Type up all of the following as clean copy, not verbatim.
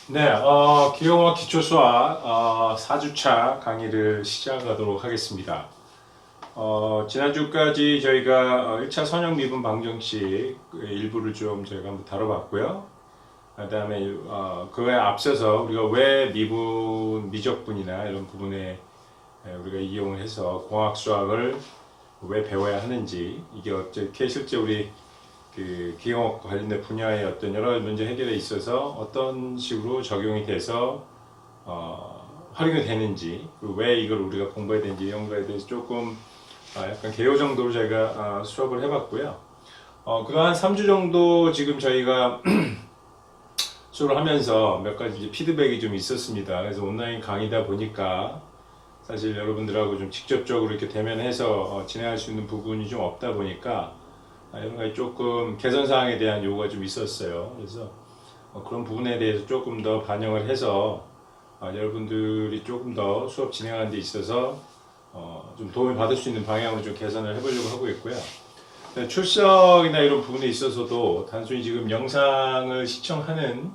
네, 기용어 기초수학 4주차 강의를 시작하도록 하겠습니다. 지난주까지 저희가 1차 선형 미분 방정식 일부를 좀 저희가 한번 다뤄봤고요. 그 다음에 그에 앞서서 우리가 왜 미분, 미적분이나 이런 부분에 우리가 이용을 해서 공학수학을 왜 배워야 하는지, 이게 어떻게 실제 우리 기형학과 관련된 분야의 어떤 여러 문제 해결에 있어서 어떤 식으로 적용이 돼서 활용이 되는지, 그리고 왜 이걸 우리가 공부해야 되는지 이런 거에 대해서 조금 약간 개요 정도로 저희가 수업을 해봤고요. 그동안 3주 정도 지금 저희가 수업을 하면서 몇 가지 이제 피드백이 좀 있었습니다. 그래서 온라인 강의다 보니까 사실 여러분들하고 좀 직접적으로 이렇게 대면해서 진행할 수 있는 부분이 좀 없다 보니까 이런 가지 조금 개선 사항에 대한 요구가 좀 있었어요. 그래서 그런 부분에 대해서 조금 더 반영을 해서 여러분들이 조금 더 수업 진행하는 데 있어서 좀 도움을 받을 수 있는 방향으로 좀 개선을 해보려고 하고 있고요. 출석이나 이런 부분에 있어서도 단순히 지금 영상을 시청하는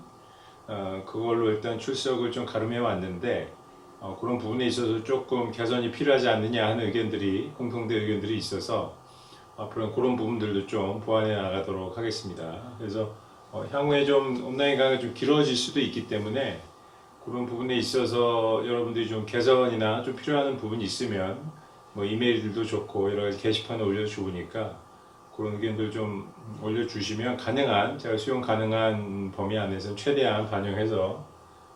그걸로 일단 출석을 좀 가름해 왔는데, 그런 부분에 있어서 조금 개선이 필요하지 않느냐 하는 의견들이, 공통된 의견들이 있어서 앞으로는 그런 부분들도 좀 보완해 나가도록 하겠습니다. 그래서 향후에 좀 온라인 강의가 좀 길어질 수도 있기 때문에 그런 부분에 있어서 여러분들이 좀 개선이나 좀 필요한 부분이 있으면 뭐 이메일들도 좋고 여러 가지 게시판에 올려주니까 그런 의견들 좀 올려주시면 가능한, 제가 수용 가능한 범위 안에서 최대한 반영해서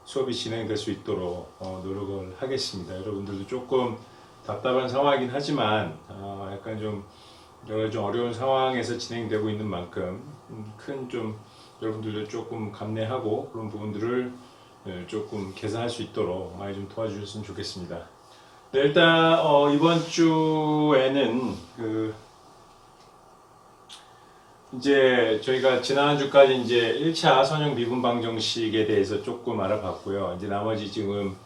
수업이 진행될 수 있도록 노력을 하겠습니다. 여러분들도 조금 답답한 상황이긴 하지만 약간 좀 여러 가지 좀 어려운 상황에서 진행되고 있는 만큼 큰 좀 여러분들도 조금 감내하고 그런 부분들을 조금 개선할 수 있도록 많이 좀 도와주셨으면 좋겠습니다. 네, 일단 이번 주에는 이제 저희가 지난주까지 이제 1차 선형 미분 방정식에 대해서 조금 알아봤고요. 이제 나머지 지금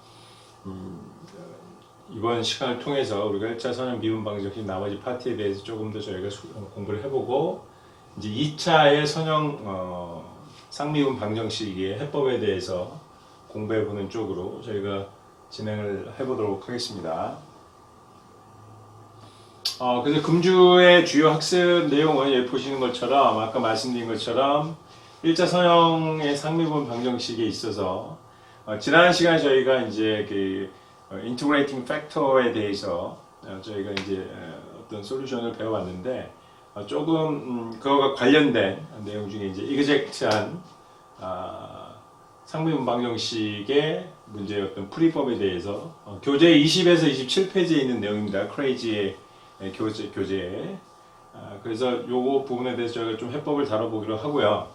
이번 시간을 통해서 우리가 1차 선형 미분 방정식 나머지 파트에 대해서 조금 더 저희가 공부를 해보고, 이제 2차의 선형 상미분 방정식의 해법에 대해서 공부해보는 쪽으로 저희가 진행을 해보도록 하겠습니다. 그래서 금주의 주요 학습 내용은 여기 보시는 것처럼, 아까 말씀드린 것처럼 1차 선형의 상미분 방정식에 있어서 지난 시간에 저희가 이제 인티그레이팅 팩터에 대해서 저희가 이제 어떤 솔루션을 배워봤는데, 조금 그거가 관련된 내용 중에 이제 이그젝트한 상미분 방정식의 문제의 어떤 풀이법에 대해서 교재 20에서 27페이지에 있는 내용입니다. 크레이지의 교재에. 그래서 요거 부분에 대해서 저희가 좀 해법을 다뤄보기로 하고요.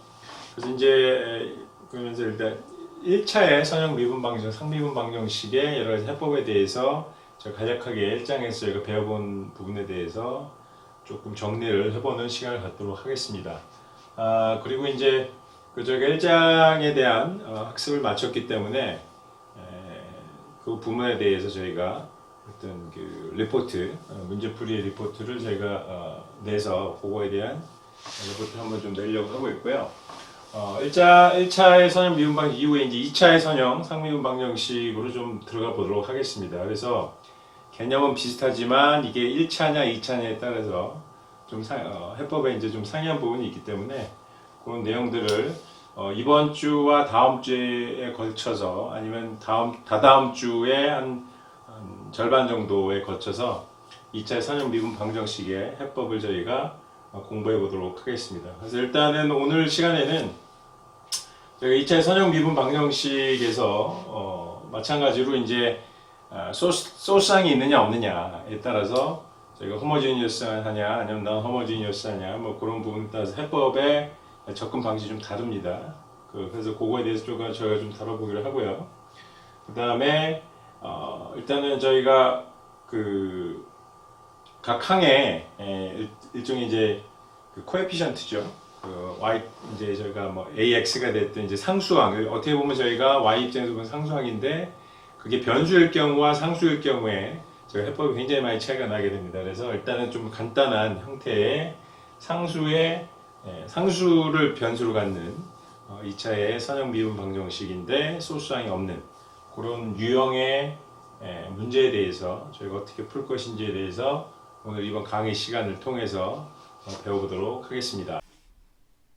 그래서 이제 그러면서 일단 1차의 선형 미분 방정, 상미분 방정식의 여러 가지 해법에 대해서 제가 간략하게 1장에서 저희가 배워본 부분에 대해서 조금 정리를 해보는 시간을 갖도록 하겠습니다. 그리고 이제 저희가 1장에 대한 학습을 마쳤기 때문에 그 부분에 대해서 저희가 어떤 리포트, 문제풀이 리포트를 저희가 내서 그거에 대한 리포트를 한번 좀 내려고 하고 있고요. 1차의 선형 미분 방정 이후에 이제 2차의 선형 상미분 방정식으로 좀 들어가 보도록 하겠습니다. 그래서 개념은 비슷하지만 이게 1차냐 2차냐에 따라서 좀 해법에 이제 좀 상이한 부분이 있기 때문에 그런 내용들을 이번 주와 다음 주에 걸쳐서, 아니면 다다음 주에 한 절반 정도에 거쳐서 2차 선형 미분 방정식의 해법을 저희가 공부해 보도록 하겠습니다. 그래서 일단은 오늘 시간에는 저희가 2차 선형 미분 방정식에서 마찬가지로 이제 소스상이 있느냐 없느냐에 따라서 저희가 호모지니어스하냐 아니면 넌 호모지니어스하냐 뭐 그런 부분에 따라서 해법의 접근 방식이 좀 다릅니다. 그래서 그거에 대해서 저희가 좀 다뤄보기로 하고요. 그 다음에 일단은 저희가 각 항에 일종의 이제 코에피션트죠. y 이제 저희가 뭐 ax가 됐든 이제 상수항, 어떻게 보면 저희가 y 입장에서 보면 상수항인데 그게 변수일 경우와 상수일 경우에 저희 해법이 굉장히 많이 차이가 나게 됩니다. 그래서 일단은 좀 간단한 형태의 상수를 변수로 갖는 2차의 선형 미분 방정식인데 소수항이 없는 그런 유형의 문제에 대해서 저희가 어떻게 풀 것인지에 대해서 오늘 이번 강의 시간을 통해서 배워보도록 하겠습니다.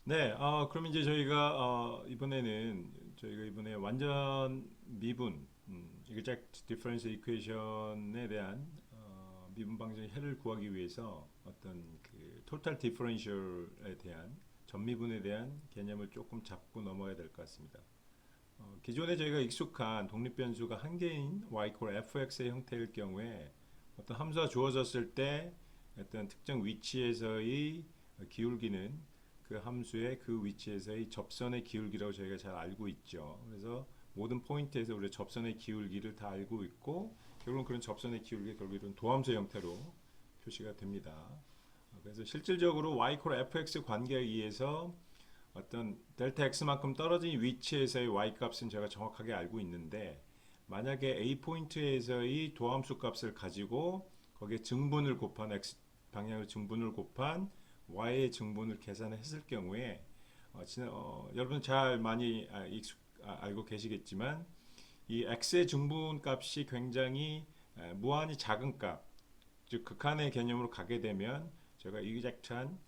네, 그럼 이제 저희가 이번에 완전 미분, exact differential equation에 대한 미분 방정식 해를 구하기 위해서 어떤 그 total differential에 대한 전미분에 대한 개념을 조금 잡고 넘어가야 될 것 같습니다. 기존에 저희가 익숙한 독립변수가 한 개인 y fx의 형태일 경우에 어떤 함수가 주어졌을 때 어떤 특정 위치에서의 기울기는 그 함수의 그 위치에서의 접선의 기울기라고 저희가 잘 알고 있죠. 그래서 모든 포인트에서 우리가 접선의 기울기를 다 알고 있고 결국은 그런 접선의 기울기가 결국은 도함수 형태로 표시가 됩니다. 그래서 실질적으로 y fx 관계에 의해서 어떤 델타 x만큼 떨어진 위치에서의 y 값은 제가 정확하게 알고 있는데 만약에 a 포인트에서의 도함수 값을 가지고 거기에 증분을 곱한 x 방향을 증분을 곱한 y의 증분을 계산했을 경우에 여러분 잘 많이 알고 계시겠지만 이 x의 증분 값이 굉장히 무한히 작은 값, 즉 극한의 개념으로 가게 되면 제가 exact한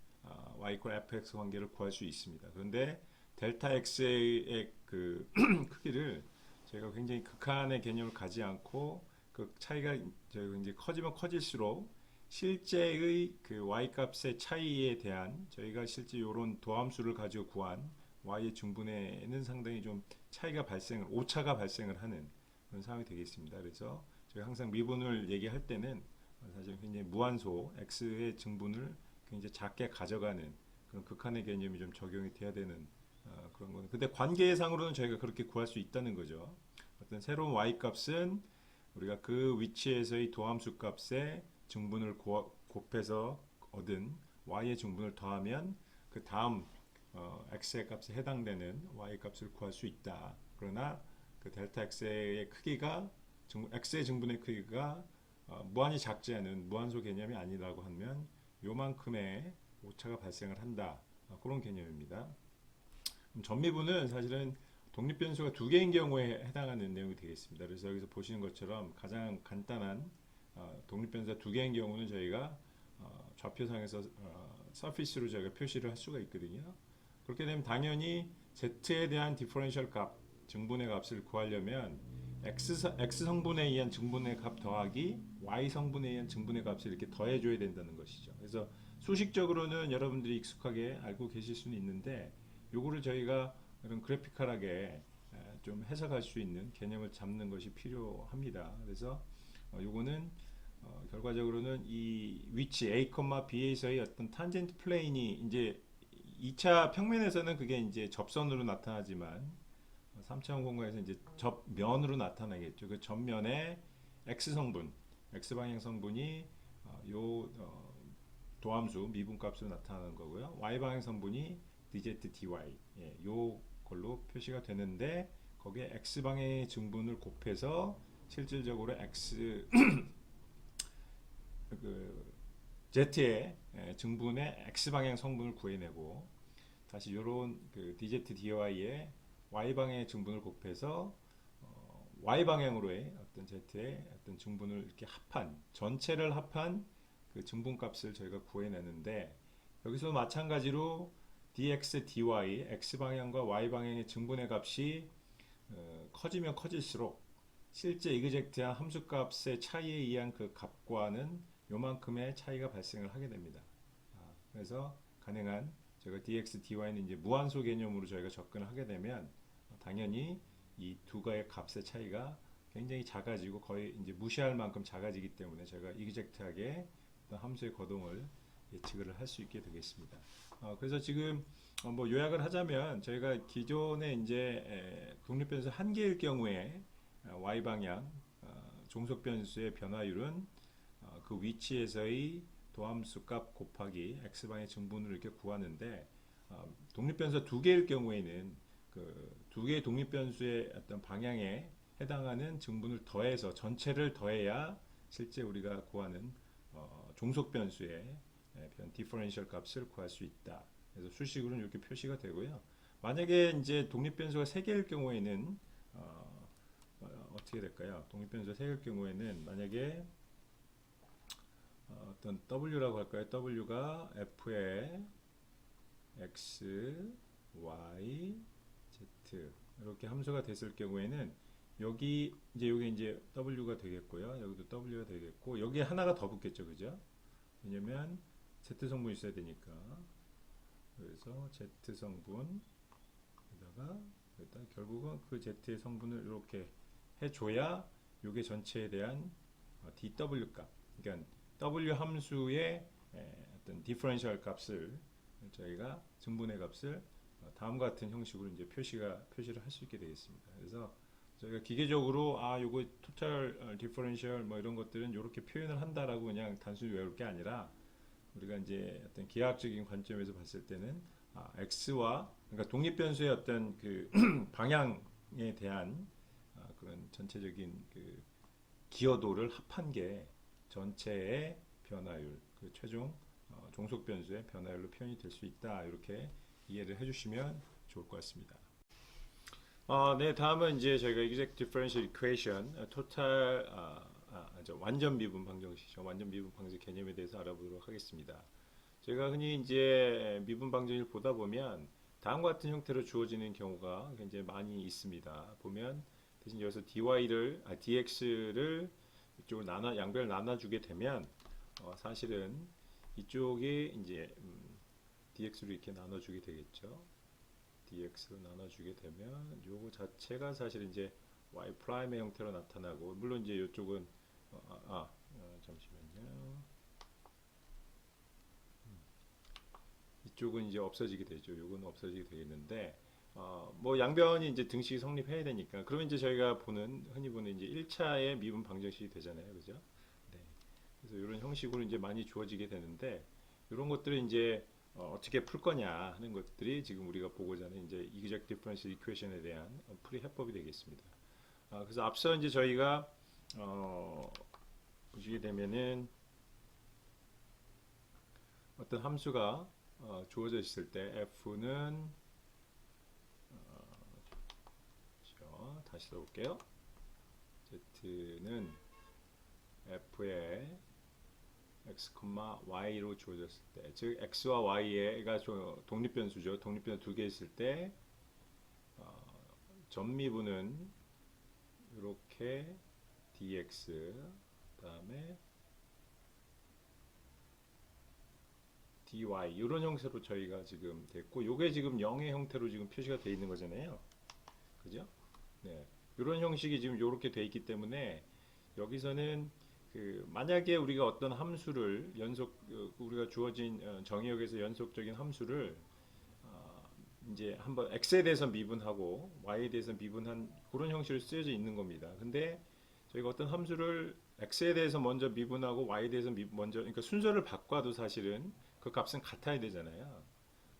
y fx 관계를 구할 수 있습니다. 그런데 델타 x의 그 크기를 제가 굉장히 극한의 개념을 가지 않고 그 차이가 이제 커지면 커질수록 실제의 그 y 값의 차이에 대한 저희가 실제 이런 도함수를 가지고 구한 y의 중분에는 상당히 좀 오차가 발생을 하는 그런 상황이 되겠습니다. 그래서 저희가 항상 미분을 얘기할 때는 사실 굉장히 무한소 x의 증분을 굉장히 작게 가져가는 그런 극한의 개념이 좀 적용이 돼야 되는 그런 거는. 근데 관계상으로는 저희가 그렇게 구할 수 있다는 거죠. 어떤 새로운 y 값은 우리가 그 위치에서의 도함수 값에 증분을 곱해서 얻은 y의 증분을 더하면 그 다음 x의 값에 해당되는 y 값을 구할 수 있다. 그러나 그 델타 x의 크기가 x의 증분의 크기가 무한히 작지 않은 무한소 개념이 아니라고 하면 요만큼의 오차가 발생을 한다. 그런 개념입니다. 전미분은 사실은 독립변수가 두 개인 경우에 해당하는 내용이 되겠습니다. 그래서 여기서 보시는 것처럼 가장 간단한 독립변수가 두 개인 경우는 저희가 좌표상에서 서피스로 저희가 표시를 할 수가 있거든요. 그렇게 되면 당연히 z에 대한 디퍼런셜 값, 증분의 값을 구하려면 x 성분에 의한 증분의 값 더하기 y 성분에 의한 증분의 값을 이렇게 더해줘야 된다는 것이죠. 그래서 수식적으로는 여러분들이 익숙하게 알고 계실 수는 있는데 요거를 저희가 이런 그래피컬하게 좀 해석할 수 있는 개념을 잡는 것이 필요합니다. 그래서 요거는 결과적으로는 이 위치 A, B에서의 어떤 탄젠트 플레인이 이제 2차 평면에서는 그게 이제 접선으로 나타나지만 3차원 공간에서 이제 접면으로 나타나겠죠. 그 접면에 x 성분, x 방향 성분이 요 도함수 미분값으로 나타나는 거고요. y 방향 성분이 dz dy 요 걸로 표시가 되는데 거기에 x 방향의 증분을 곱해서 실질적으로 x 그 z의 증분의 x 방향 성분을 구해내고 다시 요런 그 dz dy의 y 방향의 증분을 곱해서 y 방향으로의 어떤 z의 어떤 증분을 이렇게 전체를 합한 그 증분값을 저희가 구해내는데 여기서 마찬가지로 dx, dy, x 방향과 y 방향의 증분의 값이 커지면 커질수록 실제 이그젝트한 함수값의 차이에 의한 그 값과는 요만큼의 차이가 발생을 하게 됩니다. 그래서 가능한 저희가 dx, dy는 이제 무한소 개념으로 저희가 접근을 하게 되면 당연히 이 두 가의 값의 차이가 굉장히 작아지고 거의 이제 무시할 만큼 작아지기 때문에 저희가 이그젝트하게 함수의 거동을 예측을 할 수 있게 되겠습니다. 그래서 지금 뭐 요약을 하자면 저희가 기존에 이제 독립변수 한 개일 경우에 y 방향 종속 변수의 변화율은 그 위치에서의 도함수 값 곱하기 x 방향의 증분을 이렇게 구하는데 독립변수 두 개일 경우에는 그 두 개의 독립변수의 어떤 방향에 해당하는 증분을 더해서 전체를 더해야 실제 우리가 구하는 종속 변수의 디퍼런셜 값을 구할 수 있다. 그래서 수식으로는 이렇게 표시가 되고요. 만약에 이제 독립변수가 3개일 경우에는 어떻게 될까요? 독립변수가 3개일 경우에는 만약에 어떤 W라고 할까요? W가 F의 X, Y, Z 이렇게 함수가 됐을 경우에는 여기 이제 W가 되겠고요. 여기도 W가 되겠고 여기에 하나가 더 붙겠죠, 그죠? 왜냐면 Z 성분이 있어야 되니까. 그래서 Z 성분 에다가 일단 결국은 그 Z의 성분을 이렇게 해줘야 요게 전체에 대한 dw 값, 그러니까 w 함수의 어떤 디퍼런셜 값을 저희가 증분의 값을 다음과 같은 형식으로 이제 표시를 할 수 있게 되겠습니다. 그래서 저희가 기계적으로 요거 토탈 디퍼런셜 뭐 이런 것들은 이렇게 표현을 한다라고 그냥 단순히 외울 게 아니라 우리가 이제 어떤 기하학적인 관점에서 봤을 때는 x와 그러니까 독립변수의 어떤 그 방향에 대한 그런 전체적인 그 기여도를 합한 게 전체의 변화율, 그 최종 종속 변수의 변화율로 표현이 될 수 있다. 이렇게 이해를 해주시면 좋을 것 같습니다. 네, 다음은 이제 저희가 exact differential equation, total, 완전 미분 방정식이죠. 완전 미분 방정식 개념에 대해서 알아보도록 하겠습니다. 저희가 흔히 이제 미분 방정식을 보다 보면 다음과 같은 형태로 주어지는 경우가 굉장히 많이 있습니다. 보면 대신 여기서 dx를 이쪽으로 양변을 나눠주게 되면 사실은 이쪽이 이제 dx로 이렇게 나눠주게 되겠죠. dx로 나눠주게 되면 요거 자체가 사실 이제 y 프라임의 형태로 나타나고 물론 이제 이쪽은 잠시만요. 이쪽은 이제 없어지게 되죠. 요거는 없어지게 되겠는데 뭐 양변이 이제 등식이 성립해야 되니까 그러면 이제 저희가 흔히 보는 이제 1차의 미분 방정식이 되잖아요. 그죠? 네. 그래서 이런 형식으로 이제 많이 주어지게 되는데 이런 것들을 이제 어떻게 풀 거냐 하는 것들이 지금 우리가 보고자 하는 이제 exact differential equation에 대한 풀이 해법이 되겠습니다. 그래서 앞서 이제 저희가 보시게 되면은 어떤 함수가 주어져 있을 때 f는 다시 써볼게요. z는 f의 x, y로 주어졌을 때, 즉 x와 y가 독립변수죠. 독립변수 두 개 있을 때 전미분은 이렇게 dx 그다음에 dy 이런 형태로 저희가 지금 됐고, 요게 지금 0의 형태로 지금 표시가 되어 있는 거잖아요. 그죠? 네. 이런 형식이 지금 이렇게 되어 있기 때문에 여기서는 만약에 우리가 어떤 함수를 우리가 주어진 정의역에서 연속적인 함수를 이제 한번 x에 대해서 미분하고 y에 대해서 미분한 그런 형식으로 쓰여져 있는 겁니다. 근데 저희가 어떤 함수를 x에 대해서 먼저 미분하고 y에 대해서 그러니까 순서를 바꿔도 사실은 그 값은 같아야 되잖아요.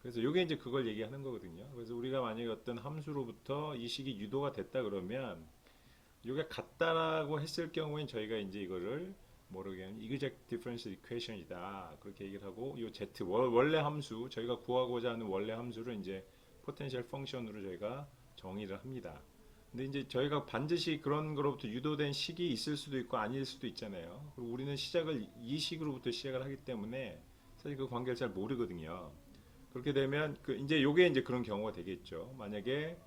그래서 이게 이제 그걸 얘기하는 거거든요. 그래서 우리가 만약에 어떤 함수로부터 이 식이 유도가 됐다 그러면 이게 같다라고 했을 경우엔 저희가 이제 이거를 모르게 하면 exact differential equation이다 그렇게 얘기를 하고, 이 z 원래 함수 저희가 구하고자 하는 원래 함수를 이제 포텐셜 펑션으로 저희가 정의를 합니다. 근데 이제 저희가 반드시 그런 거로부터 유도된 식이 있을 수도 있고 아닐 수도 있잖아요. 그리고 우리는 시작을 이 식으로부터 시작을 하기 때문에 사실 그 관계를 잘 모르거든요. 그렇게 되면 이제 요게 이제 그런 경우가 되겠죠. 만약에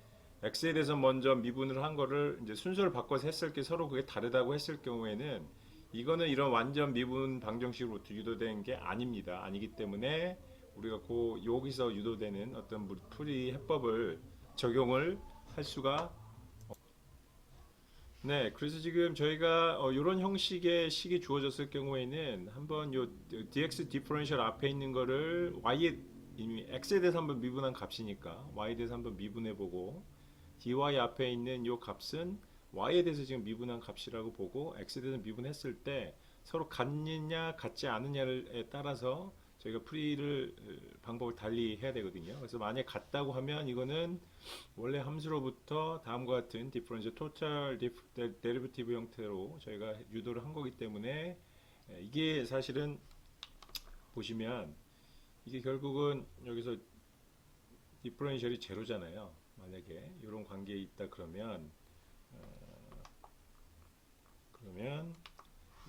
x에 대해서 먼저 미분을 한 거를 이제 순서를 바꿔서 했을 때 서로 그게 다르다고 했을 경우에는 이거는 이런 완전 미분 방정식으로부터 유도된 게 아닙니다. 아니기 때문에 우리가 여기서 유도되는 어떤 풀이 해법을 적용을 할 수가. 네, 그래서 지금 저희가 이런 형식의 식이 주어졌을 경우에는 한번 요 dx 디퍼런셜 앞에 있는 거를 y에 이미 x에 대해서 한번 미분한 값이니까 y에 대해서 한번 미분해보고, dy 앞에 있는 요 값은 y에 대해서 지금 미분한 값이라고 보고 x에 대해서 미분했을 때 서로 같느냐 같지 않느냐에 따라서 저희가 풀이를 방법을 달리 해야 되거든요. 그래서 만약 같다고 하면 이거는 원래 함수로부터 다음과 같은 디퍼런셜 토탈 데리베티브 형태로 저희가 유도를 한 거기 때문에 이게 사실은 보시면 이게 결국은 여기서 디퍼런셜이 제로잖아요. 만약에 이런 관계에 있다 그러면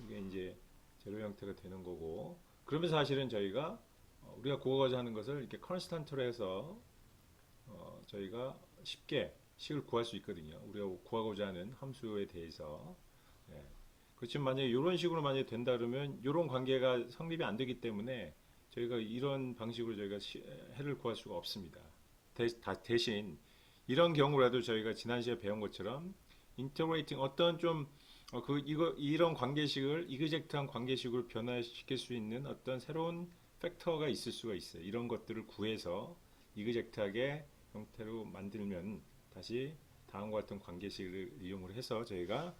이게 이제 제로 형태가 되는 거고, 그러면 사실은 저희가 우리가 구하고자 하는 것을 이렇게 컨스탄트로 해서 저희가 쉽게 식을 구할 수 있거든요. 우리가 구하고자 하는 함수에 대해서. 예. 그렇지만 만약에 이런 식으로 만약에 된다 그러면 이런 관계가 성립이 안 되기 때문에 저희가 이런 방식으로 저희가 해를 구할 수가 없습니다. 대신 이런 경우라도 저희가 지난 시간에 배운 것처럼 인터그레이팅 어떤 좀 이런 관계식을 이그젝트한 관계식으로 변화시킬 수 있는 어떤 새로운 팩터가 있을 수가 있어요. 이런 것들을 구해서 이그젝트하게 형태로 만들면 다시 다음과 같은 관계식을 이용을 해서 저희가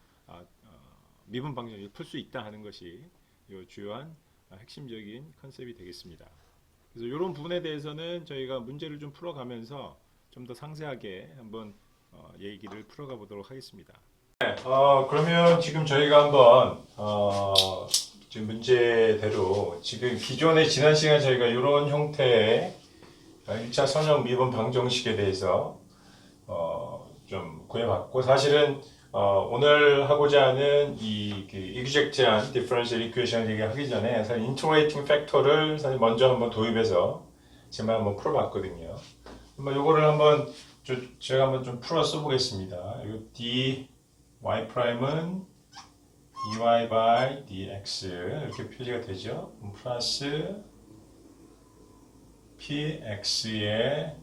미분 방정식을 풀 수 있다 하는 것이 이 주요한 핵심적인 컨셉이 되겠습니다. 그래서 이런 부분에 대해서는 저희가 문제를 좀 풀어가면서 좀 더 상세하게 한번 얘기를 풀어가 보도록 하겠습니다. 그러면 지금 저희가 한번 지금 문제대로 지금 기존에 지난 시간 저희가 이런 형태의 1차 선형 미분 방정식에 대해서 좀 구해봤고, 사실은 오늘 하고자 하는 그 이그젝트한 디퍼런셜 이퀘이션을 얘기하기 전에 사실 인터그레이팅 팩터를 사실 먼저 한번 도입해서 지금 한번 풀어봤거든요. 이거를 한번 제가 한번 좀 풀어 써보겠습니다. 이거 dy 프라임은 dy by dx 이렇게 표시가 되죠. 플러스 px의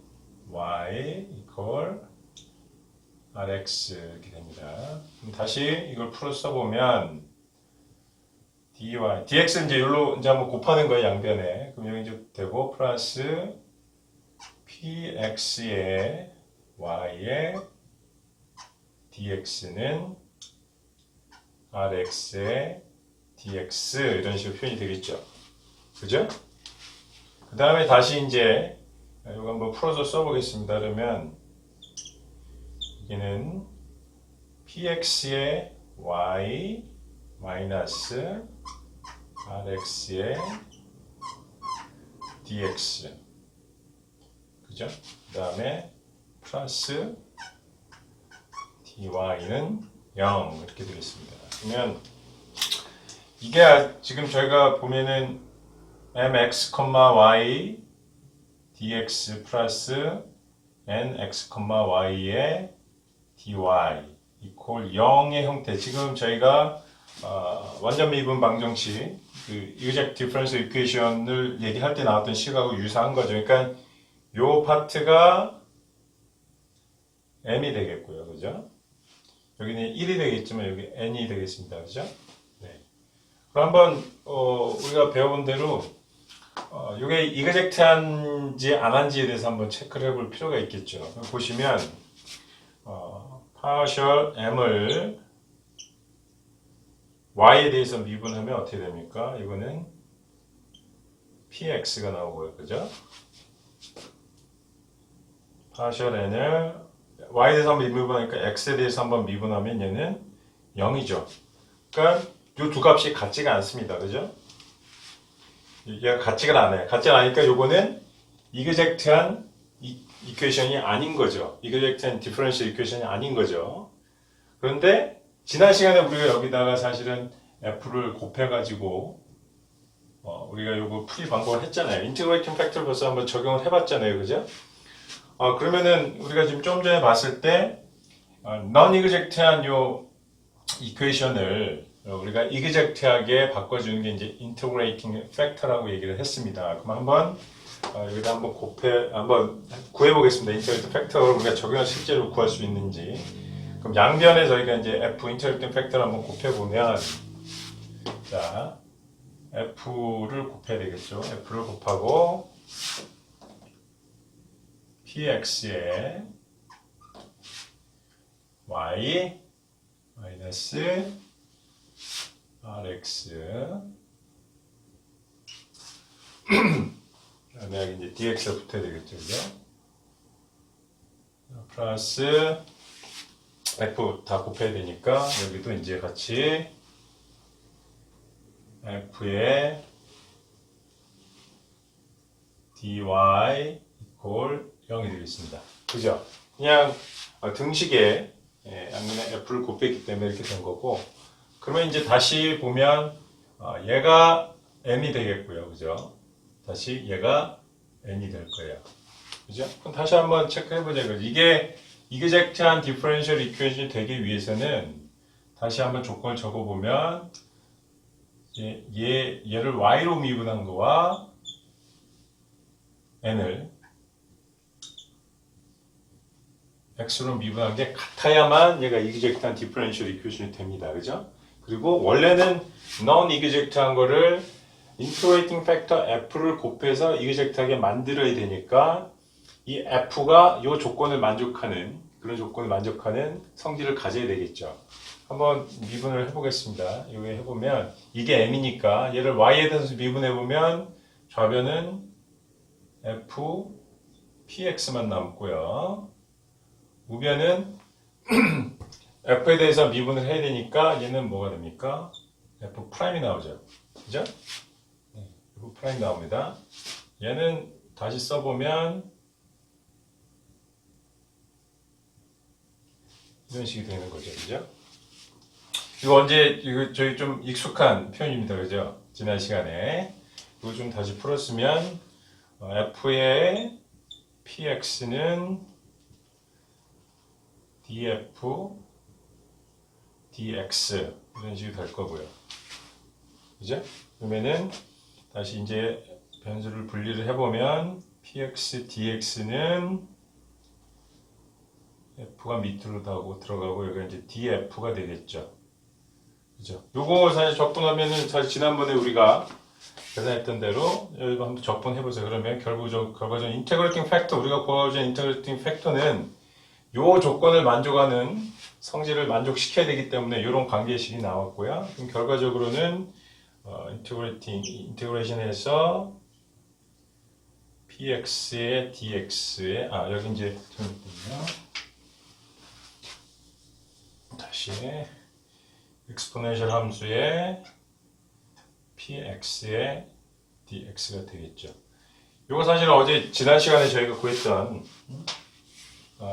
y 이퀄 rx 이렇게 됩니다. 그럼 다시 이걸 풀어 써보면 dy dx는 이제 여기로 이제 한번 곱하는 거예요, 양변에. 그럼 여기 이제 되고 플러스 px의 y의 dx는 rx의 dx 이런 식으로 표현이 되겠죠. 그죠? 그 다음에 다시 이제 이거 한번 풀어서 써보겠습니다. 그러면 여기는 px의 y 마이너스 rx의 dx 그죠? 그 다음에 플러스 dy는 0 이렇게 되겠습니다. 그러면 이게 지금 저희가 보면은 mx, y dx 플러스 nx, y의 dy 이퀄 0의 형태. 지금 저희가 완전 미분 방정식 그 이그젝트 디퍼런셜 이퀘이션을 얘기할 때 나왔던 식하고 유사한 거죠. 그러니까 요 파트가 m이 되겠고요. 그죠? 여기는 1이 되겠지만 여기 n이 되겠습니다. 그죠? 네. 그럼 한번 우리가 배워본 대로 이게 이그젝트한지 안 한지에 대해서 한번 체크를 해볼 필요가 있겠죠. 보시면 파셜 m을 y에 대해서 미분하면 어떻게 됩니까? 이거는 px가 나오고요. 그죠? 파셜 n을 y에 대해서 한번 미분하니까 x에 대해서 한번 미분하면 얘는 0이죠. 그러니까 이 두 값이 같지가 않습니다. 그죠? 얘가 같지가 않아요. 같지가 않으니까 요거는 이그젝트한 이퀘이션이 아닌 거죠. 이그젝트한 디퍼런셜 이퀘이션이 아닌 거죠. 그런데 지난 시간에 우리가 여기다가 사실은 f를 곱해가지고 우리가 요거 풀이 방법을 했잖아요. 인티그레이팅 팩터를 벌써 한번 적용을 해봤잖아요. 그죠? 그러면은 우리가 지금 좀 전에 봤을 때 non 이그젝트한 요 이퀘이션을 우리가 이그젝트하게 바꿔주는 게 이제 인터그레이팅 팩터라고 얘기를 했습니다. 그럼 한번 여기다 한번 한번 구해보겠습니다. 인터그레이팅 팩터를 우리가 적용을 실제로 구할 수 있는지. 그럼 양변에 저희가 이제 f 인터그레이팅 팩터를 한번 곱해보면, 자, f를 곱해야 되겠죠. f를 곱하고 px의 y 마이너스 rx 그다음에 여기 이제 dx가 붙어야 되겠죠. 그죠? 플러스 f 다 곱해야 되니까 여기도 이제 같이 f의 dy 이퀄 0이 되겠습니다. 그죠? 그냥 등식에 양면에 f를 곱했기 때문에 이렇게 된 거고, 그러면 이제 다시 보면 얘가 n이 되겠고요. 그죠? 다시 얘가 n이 될 거예요. 그죠? 그럼 다시 한번 체크해 보자고요. 이게 이그젝트한 디퍼런셜 이퀘이션이 되기 위해서는 다시 한번 조건을 적어 보면 얘를 y로 미분한 거와 n을 x로 미분한 게 같아야만 얘가 이그젝트한 디퍼런셜 이퀘이션이 됩니다. 그죠? 그리고 원래는 non 이그젝트한 거를 인티그레이팅 팩터 f를 곱해서 이그젝트하게 만들어야 되니까 이 f가 이 조건을 만족하는 그런 조건을 만족하는 성질을 가져야 되겠죠. 한번 미분을 해보겠습니다. 이거 해보면 이게 m이니까 얘를 y에 대해서 미분해보면 좌변은 f px만 남고요. 우변은 f에 대해서 미분을 해야 되니까 얘는 뭐가 됩니까? f 프라임이 나오죠. 그죠? f 프라임 나옵니다. 얘는 다시 써보면 이런 식이 되는 거죠. 그죠? 이거 저희 좀 익숙한 표현입니다. 그죠? 지난 시간에. 이거 좀 다시 풀었으면, f의 px는 df, dx. 이런 식이 될 거고요. 그죠? 그러면은, 다시 이제 변수를 분리를 해보면, px, dx는 f가 밑으로 들어가고, 여기가 이제 df가 되겠죠. 그죠? 요거 사실 적분하면은 사실 지난번에 우리가 계산했던 대로 여기가 한번 적분해보세요. 그러면 결과적으로 인테그레이팅 팩터, 우리가 구하고자 인테그레이팅 팩터는 요 조건을 만족하는 성질을 만족시켜야 되기 때문에 이런 관계식이 나왔고요. 그럼 결과적으로는 인테그레이션해서 px의 dx의 여기 이제 다시 exponential 함수의 px의 dx가 되겠죠. 이거 사실 어제 지난 시간에 저희가 구했던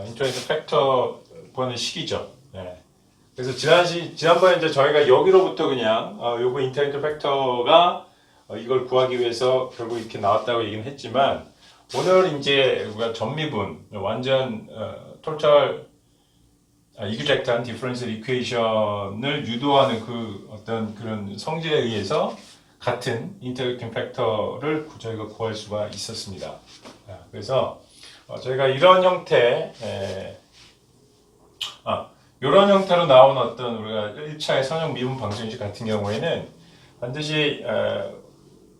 인터넷 팩터 구하는 식이죠. 네. 그래서 지난번에 이제 저희가 여기로부터 그냥 요거 인터넷 팩터가 이걸 구하기 위해서 결국 이렇게 나왔다고 얘기는 했지만 오늘 이제 우리가 전미분 완전 토탈 이그젝트한 디퍼런셜 이퀘이션을 유도하는 그 어떤 그런 성질에 의해서 같은 인터랙팅 팩터를 저희가 구할 수가 있었습니다. 그래서 저희가 이런 이런 형태로 나온 어떤 우리가 1차의 선형 미분 방정식 같은 경우에는 반드시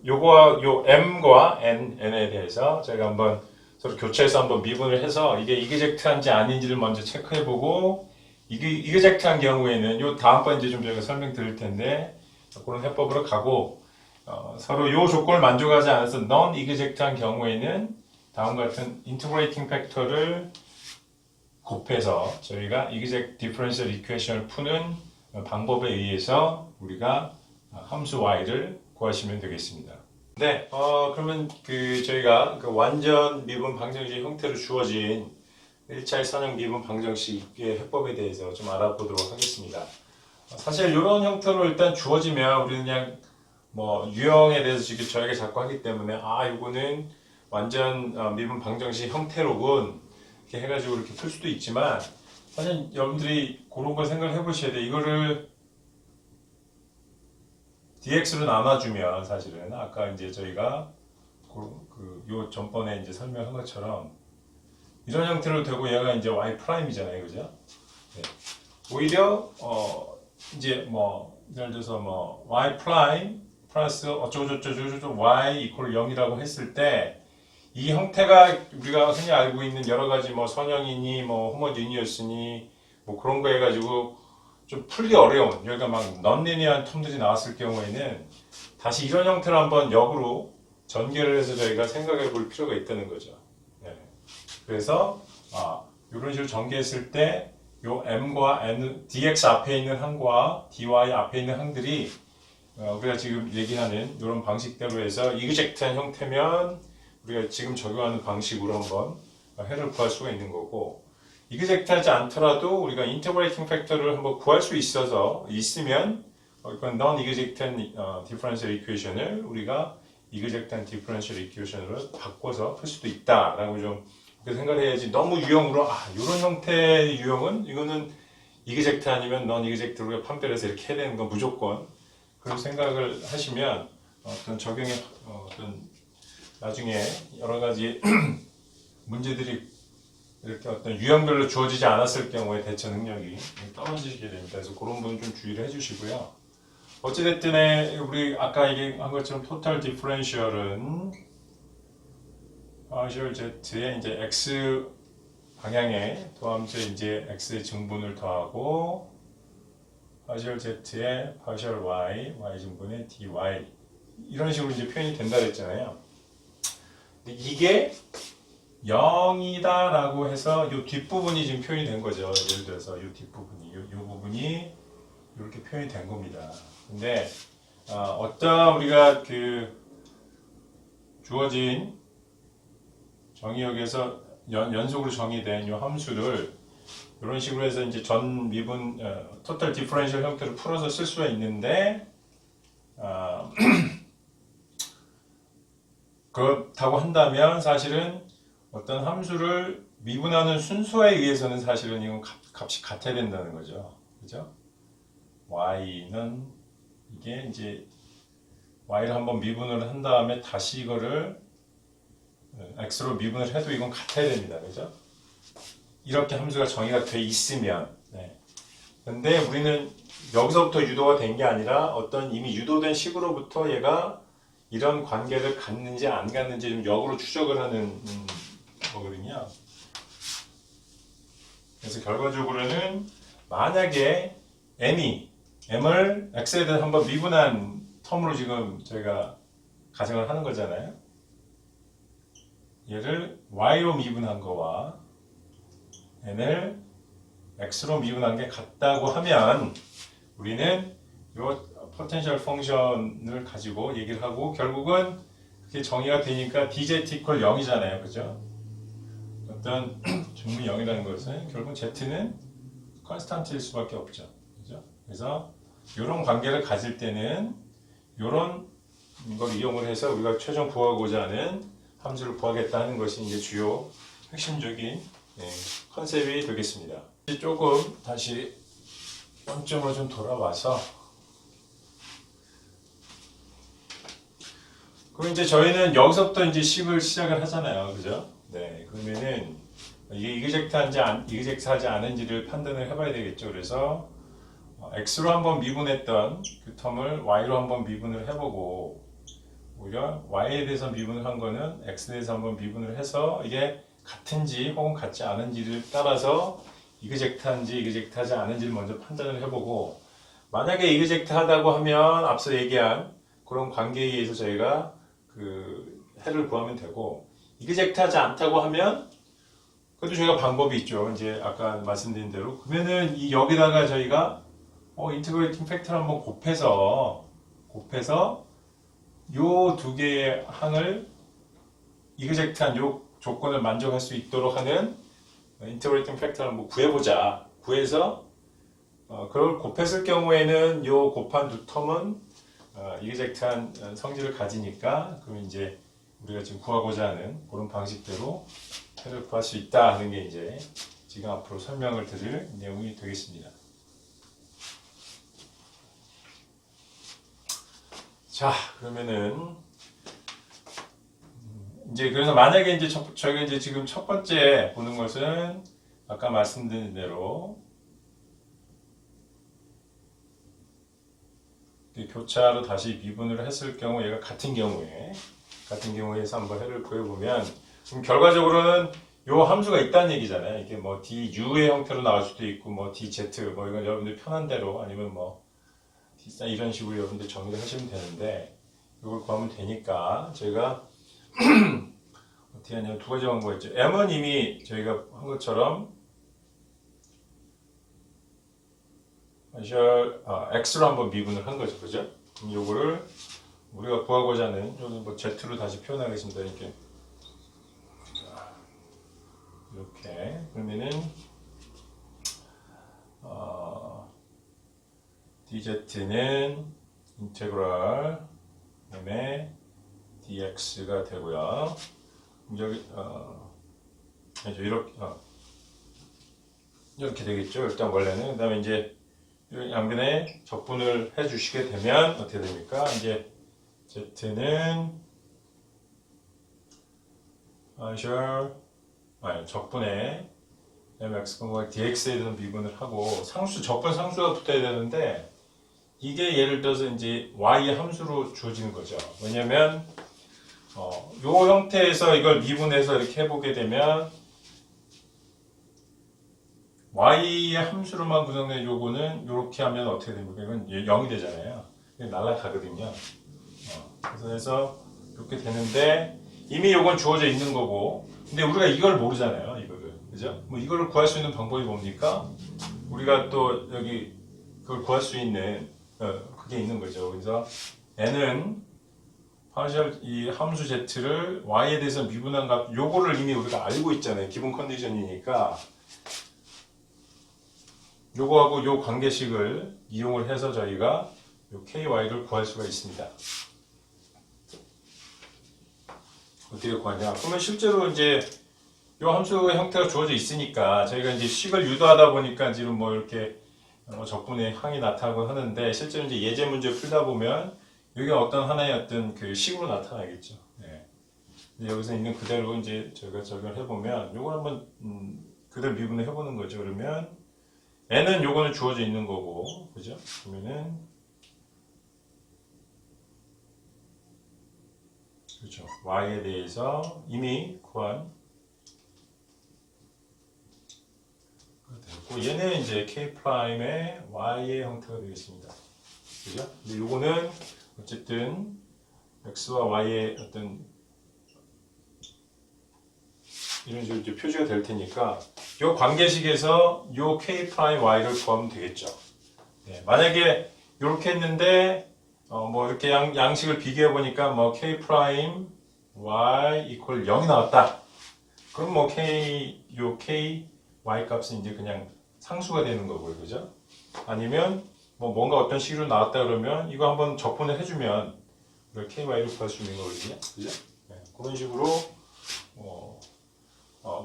요거와 요 m과 n에 대해서 저희가 한번 서로 교체해서 한번 미분을 해서 이게 이그젝트한지 아닌지를 먼저 체크해보고 이그젝트한 경우에는 요 다음번 이제 좀 저희가 설명드릴 텐데 그런 해법으로 가고 서로 요 조건을 만족하지 않아서 non 이그젝트한 경우에는 다음과 같은 인티그레이팅 팩터를 곱해서 저희가 이그젝트 디퍼런셜 이퀘이션을 푸는 방법에 의해서 우리가 함수 y를 구하시면 되겠습니다. 네, 그러면 저희가 완전 미분 방정식 형태로 주어진 1차의 선형 미분 방정식의 해법에 대해서 좀 알아보도록 하겠습니다. 사실 이런 형태로 일단 주어지면 우리는 그냥 유형에 대해서 지금 저희가 자꾸 하기 때문에 이거는 완전 미분 방정식 형태로군 이렇게 해가지고 이렇게 풀 수도 있지만 사실 여러분들이 그런 걸 생각을 해보셔야 돼요. 이거를 dx로 나눠주면 사실은 아까 이제 저희가 요 전번에 이제 설명한 것처럼 이런 형태로 되고 얘가 이제 y 프라임이잖아요, 그죠? 네. 오히려 이제 예를 들어서 y 프라임 플러스 어쩌고저쩌고 y 이퀄 0이라고 했을 때 이 형태가 우리가 흔히 알고 있는 여러 가지 선형이니 호모지니어스니 그런 거 해가지고 좀 풀기 어려운 여기가 넌리니어한 텀들이 나왔을 경우에는 다시 이런 형태로 한번 역으로 전개를 해서 저희가 생각해 볼 필요가 있다는 거죠. 네. 그래서 이런 식으로 전개했을 때 요 m과 n, dx 앞에 있는 항과 dy 앞에 있는 항들이 우리가 지금 얘기하는 이런 방식대로 해서 이그젝트한 형태면 우리가 지금 적용하는 방식으로 한번 해를 구할 수가 있는 거고, 이그젝트하지 않더라도 우리가 인터그레이팅 팩터를 한번 구할 수 있으면 이건 non-exectant differential equation을 우리가 exectant differential equation으로 바꿔서 풀 수도 있다라고 좀 그렇게 생각을 해야지. 너무 유형으로 이런 형태의 유형은 이거는 exect 아니면 non-exect로 판별해서 이렇게 해야 되는 건 무조건 그런 생각을 하시면 어떤 적용의 어떤 나중에 여러 가지 문제들이 이렇게 어떤 유형별로 주어지지 않았을 경우에 대처 능력이 떨어지게 됩니다. 그래서 그런 부분 좀 주의를 해주시고요. 어찌됐든 우리 아까 얘기한 것처럼 토탈 디퍼런셜은 partial z의 이제 x 방향의 도함수에 이제 x의 증분을 더하고 partial z의 partial y 증분의 dy 이런 식으로 이제 표현이 된다 그랬잖아요. 이게 0이다라고 해서 이 뒷부분이 지금 표현이 된 거죠. 예를 들어서 이 뒷부분이, 이 부분이 이렇게 표현이 된 겁니다. 근데 어떤 우리가 그 주어진 정의역에서 연속으로 정의된 이 함수를 이런 식으로 해서 이제 전 미분 토탈 디퍼런셜 형태로 풀어서 쓸 수가 있는데 그렇다고 한다면 사실은 어떤 함수를 미분하는 순서에 의해서는 사실은 이건 값이 같아야 된다는 거죠. 그죠? y는 이게 이제 y를 한번 미분을 한 다음에 다시 이거를 x로 미분을 해도 이건 같아야 됩니다. 그죠? 이렇게 함수가 정의가 돼 있으면. 네. 근데 우리는 여기서부터 유도가 된 게 아니라 어떤 이미 유도된 식으로부터 얘가 이런 관계를 갖는지 안 갖는지 좀 역으로 추적을 하는 거거든요. 그래서 결과적으로는 만약에 m을 x에 대해서 한번 미분한 텀으로 지금 저희가 가정을 하는 거잖아요. 얘를 y로 미분한 거와 n을 x로 미분한 게 같다고 하면 우리는 요 포텐셜 펑션을 가지고 얘기를 하고 결국은 그게 정의가 되니까 dz equal 0이잖아요. 그죠? 어떤 증분이 0이라는 것은 결국 z는 컨스탄트일 수밖에 없죠. 그죠? 그래서 이런 관계를 가질 때는 이런 걸 이용을 해서 우리가 최종 구하고자 하는 함수를 구하겠다는 것이 이제 주요 핵심적인 컨셉이 되겠습니다. 조금 다시 원점으로 좀 돌아와서 그럼 이제 저희는 여기서부터 이제 식을 시작을 하잖아요. 그죠? 네. 그러면은 이게 이그젝트하지 않은지를 판단을 해봐야 되겠죠. 그래서 x로 한번 미분했던 그 텀을 y로 한번 미분을 해보고 오히려 y에 대해서 미분을 한 거는 x에 대해서 한번 미분을 해서 이게 같은지 혹은 같지 않은지를 따라서 이그젝트한지 이그젝트하지 않은지를 먼저 판단을 해보고 만약에 이그젝트하다고 하면 앞서 얘기한 그런 관계에 의해서 저희가 그 해를 구하면 되고 이그젝트하지 않다고 하면 그것도 저희가 방법이 있죠. 이제 아까 말씀드린 대로 그러면은 이 여기다가 저희가 인터그레이팅 팩터를 한번 곱해서 요 두 개의 항을 이그젝트한 요 조건을 만족할 수 있도록 하는 인터그레이팅 팩터를 한번 구해보자. 구해서 그걸 곱했을 경우에는 요 곱한 두 텀은 이그젝트한 성질을 가지니까 그럼 이제 우리가 지금 구하고자 하는 그런 방식대로 해를 구할 수 있다 하는 게 이제 지금 앞으로 설명을 드릴 내용이 되겠습니다. 자, 그러면은 이제 그래서 만약에 이제 저희가 이제 지금 첫 번째 보는 것은 아까 말씀드린 대로 교차로 다시 미분을 했을 경우 얘가 같은 경우에서 한번 해를 구해보면 그럼 결과적으로는 요 함수가 있다는 얘기잖아요. 이게 뭐 du의 형태로 나올 수도 있고 뭐 dz 뭐 이건 여러분들 편한 대로 아니면 뭐 d 이런 식으로 여러분들 정리를 하시면 되는데 이걸 구하면 되니까 저희가 어떻게 하냐면 두 가지 방법이 있죠. m은 이미 저희가 한 것처럼 x로 한번 미분을 한 거죠. 그죠? 그럼 요거를 우리가 구하고자 하는 요는 뭐 z로 다시 표현하겠습니다. 이렇게 이렇게 그러면은 dz는 인테그랄 그다음에 dx가 되고요. 여기 이렇게 되겠죠. 일단 원래는 그다음에 이제 양변에 적분을 해주시게 되면 어떻게 됩니까? 이제 z는 적분에 mx, dx에 대한 미분을 하고 적분 상수가 붙어야 되는데 이게 예를 들어서 이제 y의 함수로 주어지는 거죠. 왜냐면 요 형태에서 이걸 미분해서 이렇게 해보게 되면 y의 함수로만 구성된 요거는 이렇게 하면 어떻게 됩니까? 이건 0이 되잖아요. 날아가거든요. 그래서 이렇게 되는데 이미 요건 주어져 있는 거고 근데 우리가 이걸 모르잖아요. 이거를. 그죠? 뭐 이거를 구할 수 있는 방법이 뭡니까? 우리가 또 여기 그걸 구할 수 있는 그게 있는 거죠. 그래서 n은 이 함수 z를 y에 대해서 미분한 값 요거를 이미 우리가 알고 있잖아요. 기본 컨디션이니까 요거하고 요 관계식을 이용을 해서 저희가 요 ky를 구할 수가 있습니다. 어떻게 구하냐? 그러면 실제로 이제 요 함수의 형태가 주어져 있으니까 저희가 이제 식을 유도하다 보니까 지금 뭐 이렇게 적분의 항이 나타나고 하는데 실제로 이제 예제 문제 풀다 보면 여기가 어떤 하나의 어떤 그 식으로 나타나겠죠. 네. 여기서 있는 그대로 이제 저희가 적용을 해보면 요걸 한번 그대로 미분을 해보는 거죠. 그러면 n은 요거는 주어져 있는 거고, 그죠? 그러면은 그렇죠. y에 대해서 이미 구한 되고 얘는 이제 k'의 y의 형태가 되겠습니다. 그죠? 근데 요거는 어쨌든 x와 y의 어떤 이런 식으로 이제 표시가 될 테니까 요 관계식에서 요 k'y를 구하면 되겠죠. 네, 만약에 이렇게 했는데 뭐 이렇게 양식을 비교해 보니까 뭐 k' y 이퀄 0이 나왔다. 그럼 뭐 요 k y 값은 이제 그냥 상수가 되는 거고요, 그죠? 아니면 뭐 뭔가 어떤 식으로 나왔다 그러면 이거 한번 적분을 해주면 이걸 k y를 구할 수 있는 거거든요, 그죠? 네, 그런 식으로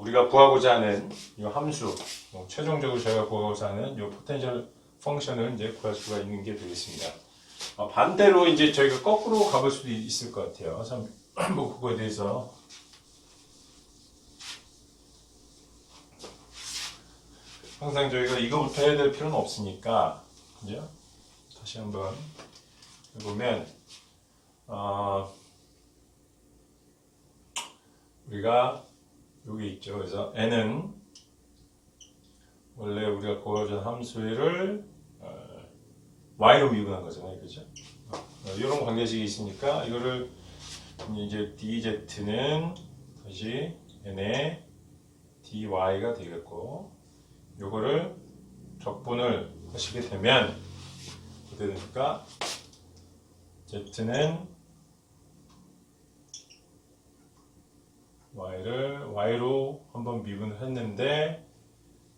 우리가 구하고자 하는 이 함수, 최종적으로 저희가 구하고자 하는 이 포텐셜 펑션을 이제 구할 수가 있는 게 되겠습니다. 반대로 이제 저희가 거꾸로 가볼 수도 있을 것 같아요. 참, 뭐 그거에 대해서 항상 저희가 이거부터 해야 될 필요는 없으니까, 그죠? 다시 한번 해보면, 우리가 여기 있죠. 그래서 n은 원래 우리가 구하고자 하는 함수를 y로 미분한 거잖아요, 그죠? 이런 관계식이 있으니까 이거를 이제 dz는 다시 n의 dy가 되겠고, 요거를 적분을 하시게 되면 어떻게 됩니까? z는 y로 한번 미분을 했는데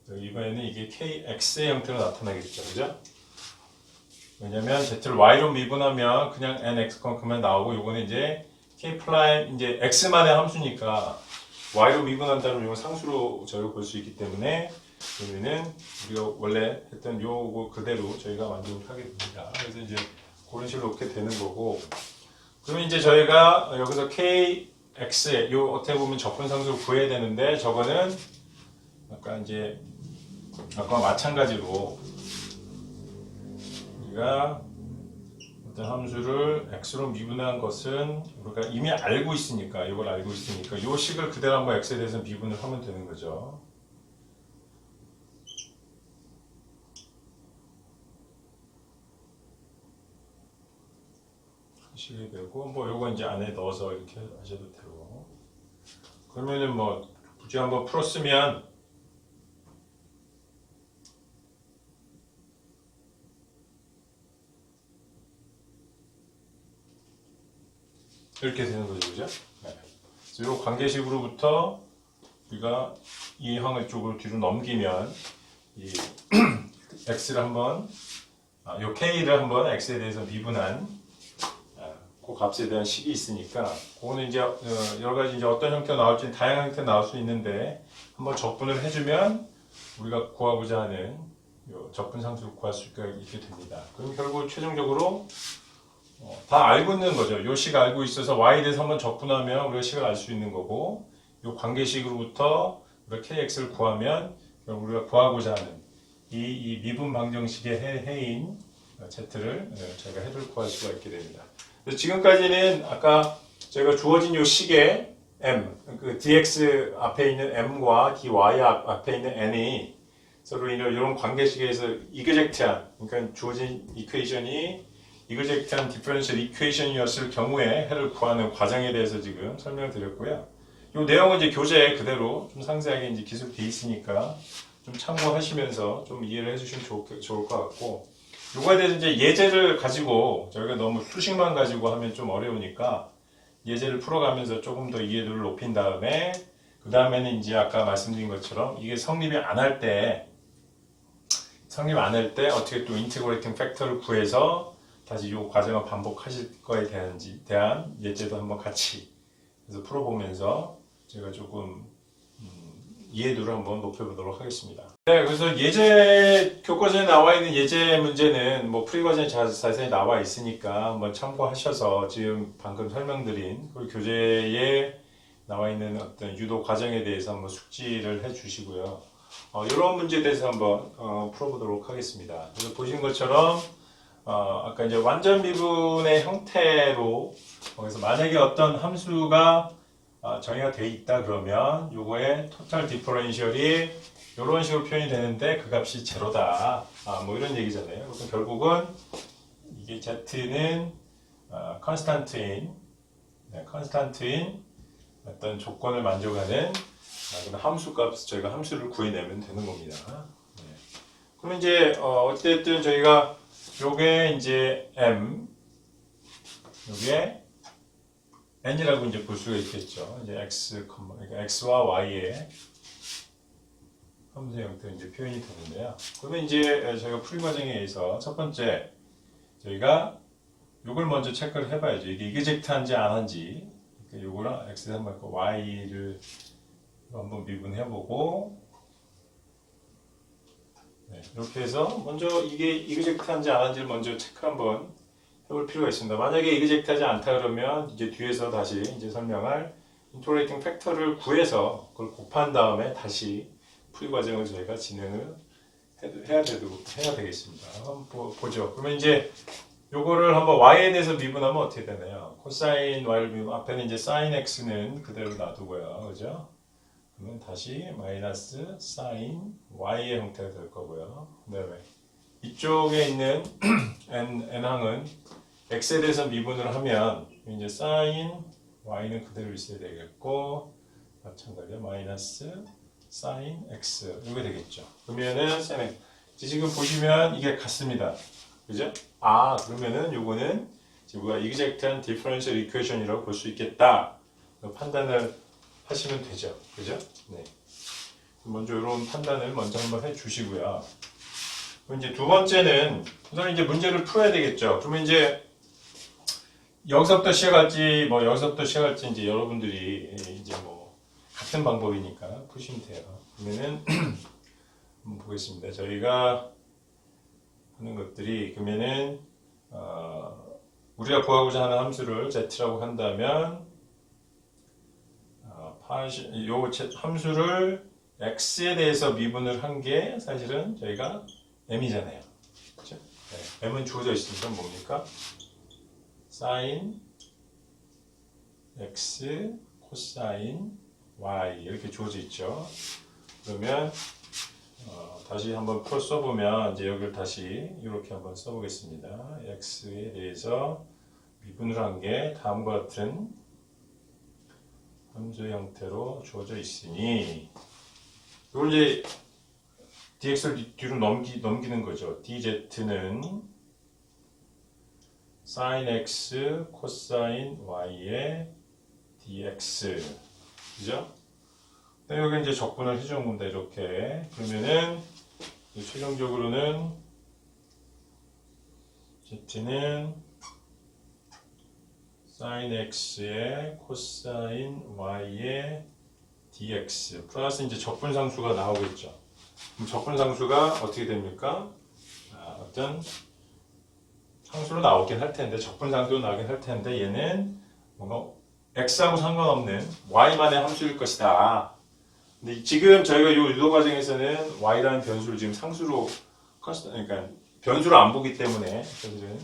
이번에는 이게 kx의 형태로 나타나겠죠, 그죠? 왜냐면 z를 y로 미분하면 그냥 nx만큼만 나오고 요거는 이제 k 프라임 이제 x만의 함수니까 y로 미분한다면 이건 상수로 저희가 볼 수 있기 때문에 그러면은 우리가 원래 했던 요거 그대로 저희가 만족을 하게 됩니다. 그래서 이제 그런 식으로 이렇게 되는 거고, 그러면 이제 저희가 여기서 kx에 요 어떻게 보면 적분 상수를 구해야 되는데 저거는 아까 이제 아까 마찬가지로 우리가 어떤 함수를 x로 미분한 것은 우리가 이미 알고 있으니까 이걸 알고 있으니까 이 식을 그대로 한번 x에 대해서 미분을 하면 되는 거죠. 식이 되고 뭐 요거 이제 안에 넣어서 이렇게 하셔도 되고, 그러면은 뭐 굳이 한번 풀었으면 이렇게 되는 거죠, 그죠? 네. 그래서 요 관계식으로부터 우리가 이 항을 쪽으로 뒤로 넘기면 이 x를 한번 요 k를 한번 x에 대해서 미분한 그 값에 대한 식이 있으니까 그거는 이제 여러 가지 이제 어떤 형태가 나올지 다양한 형태가 나올 수 있는데 한번 적분을 해주면 우리가 구하고자 하는 요 적분 상수를 구할 수가 있게 됩니다. 그럼 결국 최종적으로 다 알고 있는 거죠. 요 식 알고 있어서 y에 대해서 한번 적분하면 우리가 식을 알 수 있는 거고 요 관계식으로부터 우리가 kx를 구하면 결국 우리가 구하고자 하는 이 미분 방정식의 해인 z를 저희가 해를 구할 수가 있게 됩니다. 그래서 지금까지는 아까 저희가 주어진 요 식의 m, 그 dx 앞에 있는 m과 dy 앞에 있는 n이 서로 이런 관계식에서 이그젝트한, 그러니까 주어진 이퀘이션이 이그젝트한 디퍼런셜 이퀘이션이었을 경우에 해를 구하는 과정에 대해서 지금 설명을 드렸고요. 이 내용은 이제 교재에 그대로 좀 상세하게 이제 기술되어 있으니까 좀 참고하시면서 좀 이해를 해주시면 좋을 것 같고, 요거에 대해서 이제 예제를 가지고 저희가 너무 수식만 가지고 하면 좀 어려우니까 예제를 풀어가면서 조금 더 이해도를 높인 다음에 그 다음에는 이제 아까 말씀드린 것처럼 이게 성립이 안 할 때 어떻게 또 인티그레이팅 팩터를 구해서 다시 이 과정을 반복하실 거에 대한 예제도 한번 같이 그래서 풀어보면서 제가 조금 이해도를 한번 높여보도록 하겠습니다. 네, 그래서 예제 교과서에 나와 있는 예제 문제는 뭐 프리과정에 자세히 나와 있으니까 한번 참고하셔서 지금 방금 설명드린 그 교재에 나와 있는 어떤 유도 과정에 대해서 한번 숙지를 해주시고요. 이런 문제에 대해서 한번 풀어보도록 하겠습니다. 그래서 보신 것처럼 아까 이제 완전 미분의 형태로 그래서 만약에 어떤 함수가 정의가 되어 있다 그러면 요거의 토탈 디퍼런셜이 이런 식으로 표현이 되는데 그 값이 제로다. 뭐 이런 얘기잖아요. 그래서 결국은 이게 z는 컨스탄트인 어떤 조건을 만족하는 그런 함수 값 저희가 함수를 구해내면 되는 겁니다. 네. 그럼 이제 어쨌든 저희가 요게 이제 m, 요게 n이라고 이제 볼 수가 있겠죠. 이제 그러니까 x와 y의 함수 형태로 이제 표현이 되는데요. 그러면 이제 저희가 풀이 과정에 의해서 첫 번째 저희가 요걸 먼저 체크를 해봐야죠. 이게 이그젝트한지 안 한지. 그러니까 요거랑 x를 한번 y를 한번 미분해보고 네, 이렇게 해서 먼저 이게 이그젝트한지 안 한지를 먼저 체크 한번 해볼 필요가 있습니다. 만약에 이그젝트하지 않다 그러면 이제 뒤에서 다시 이제 설명할 인터그레이팅 팩터를 구해서 그걸 곱한 다음에 다시 풀이 과정을 저희가 진행을 해야 되겠습니다. 한번 보죠. 그러면 이제 요거를 한번 y에 대해서 미분하면 어떻게 되나요? 코사인 y를 미분 앞에는 이제 사인 x는 그대로 놔두고요. 그죠? 그러면 다시 마이너스 사인 y의 형태가 될 거고요. 그다음에 이쪽에 있는 n항은 x에 대해서 미분을 하면 이제 사인 y는 그대로 있어야 되겠고 마찬가지로 마이너스 사인 x 이게 되겠죠. 그러면은 지금 보시면 이게 같습니다. 그죠? 그러면은 요거는 우리가 이그젝트한 디퍼런셜 이퀘이션이라고 볼 수 있겠다. 판단을 하시면 되죠. 그죠? 네. 먼저 이런 판단을 먼저 한번 해 주시고요. 그럼 이제 두 번째는 우선 이제 문제를 풀어야 되겠죠. 그러면 이제 여기서부터 시작할지 이제 여러분들이 이제 뭐 같은 방법이니까 푸시면 돼요. 그러면은 한번 보겠습니다. 저희가 하는 것들이 그러면은 우리가 구하고자 하는 함수를 z라고 한다면 요 함수를 x에 대해서 미분을 한 게 사실은 저희가 m이잖아요. 그렇죠? 네, m은 주어져 있으니까 뭡니까? sin x 코사인 y 이렇게 주어져 있죠. 그러면 다시 한번 풀어 써보면 이제 여기를 다시 이렇게 한번 써보겠습니다. x에 대해서 미분을 한 게 다음과 같은 함수 형태로 주어져 있으니 이걸 이제 dx를 뒤로 넘기는 거죠. dz는 sin x 코사인 y의 dx 그죠? 여기 이제 적분을 해주는 겁니다. 이렇게. 그러면은 최종적으로는 z는 sin x의 코사인 y의 dx 플러스 이제 적분상수가 나오겠죠. 그럼 적분상수가 어떻게 됩니까? 어떤 상수로 나오긴 할 텐데, 적분상수로 나오긴 할 텐데, 얘는 뭔가 x하고 상관없는 y만의 함수일 것이다. 근데 지금 저희가 이 유도 과정에서는 y라는 변수를 지금 상수로, 그러니까 변수로 안 보기 때문에, 저희들은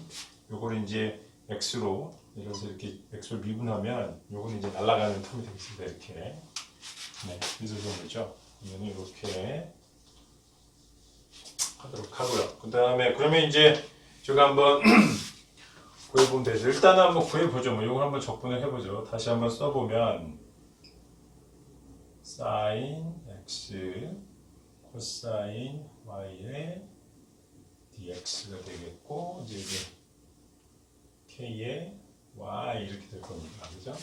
요거를 이제 x로, 그래서 이렇게 x로 미분하면 요거는 이제 날아가는 텀이 되겠습니다. 이렇게. 네, 그래서 그런 거죠. 그러면 이렇게 하도록 하고요. 그 다음에, 그러면 이제 제가 한번 구해보면 되죠. 일단은 한번 구해보죠. 뭐, 이걸 한번 적분을 해보죠. 다시 한번 써보면, sin x, 코사인 y의 dx가 되겠고, 이제 이게 k의 y 이렇게 될 겁니다. 그죠?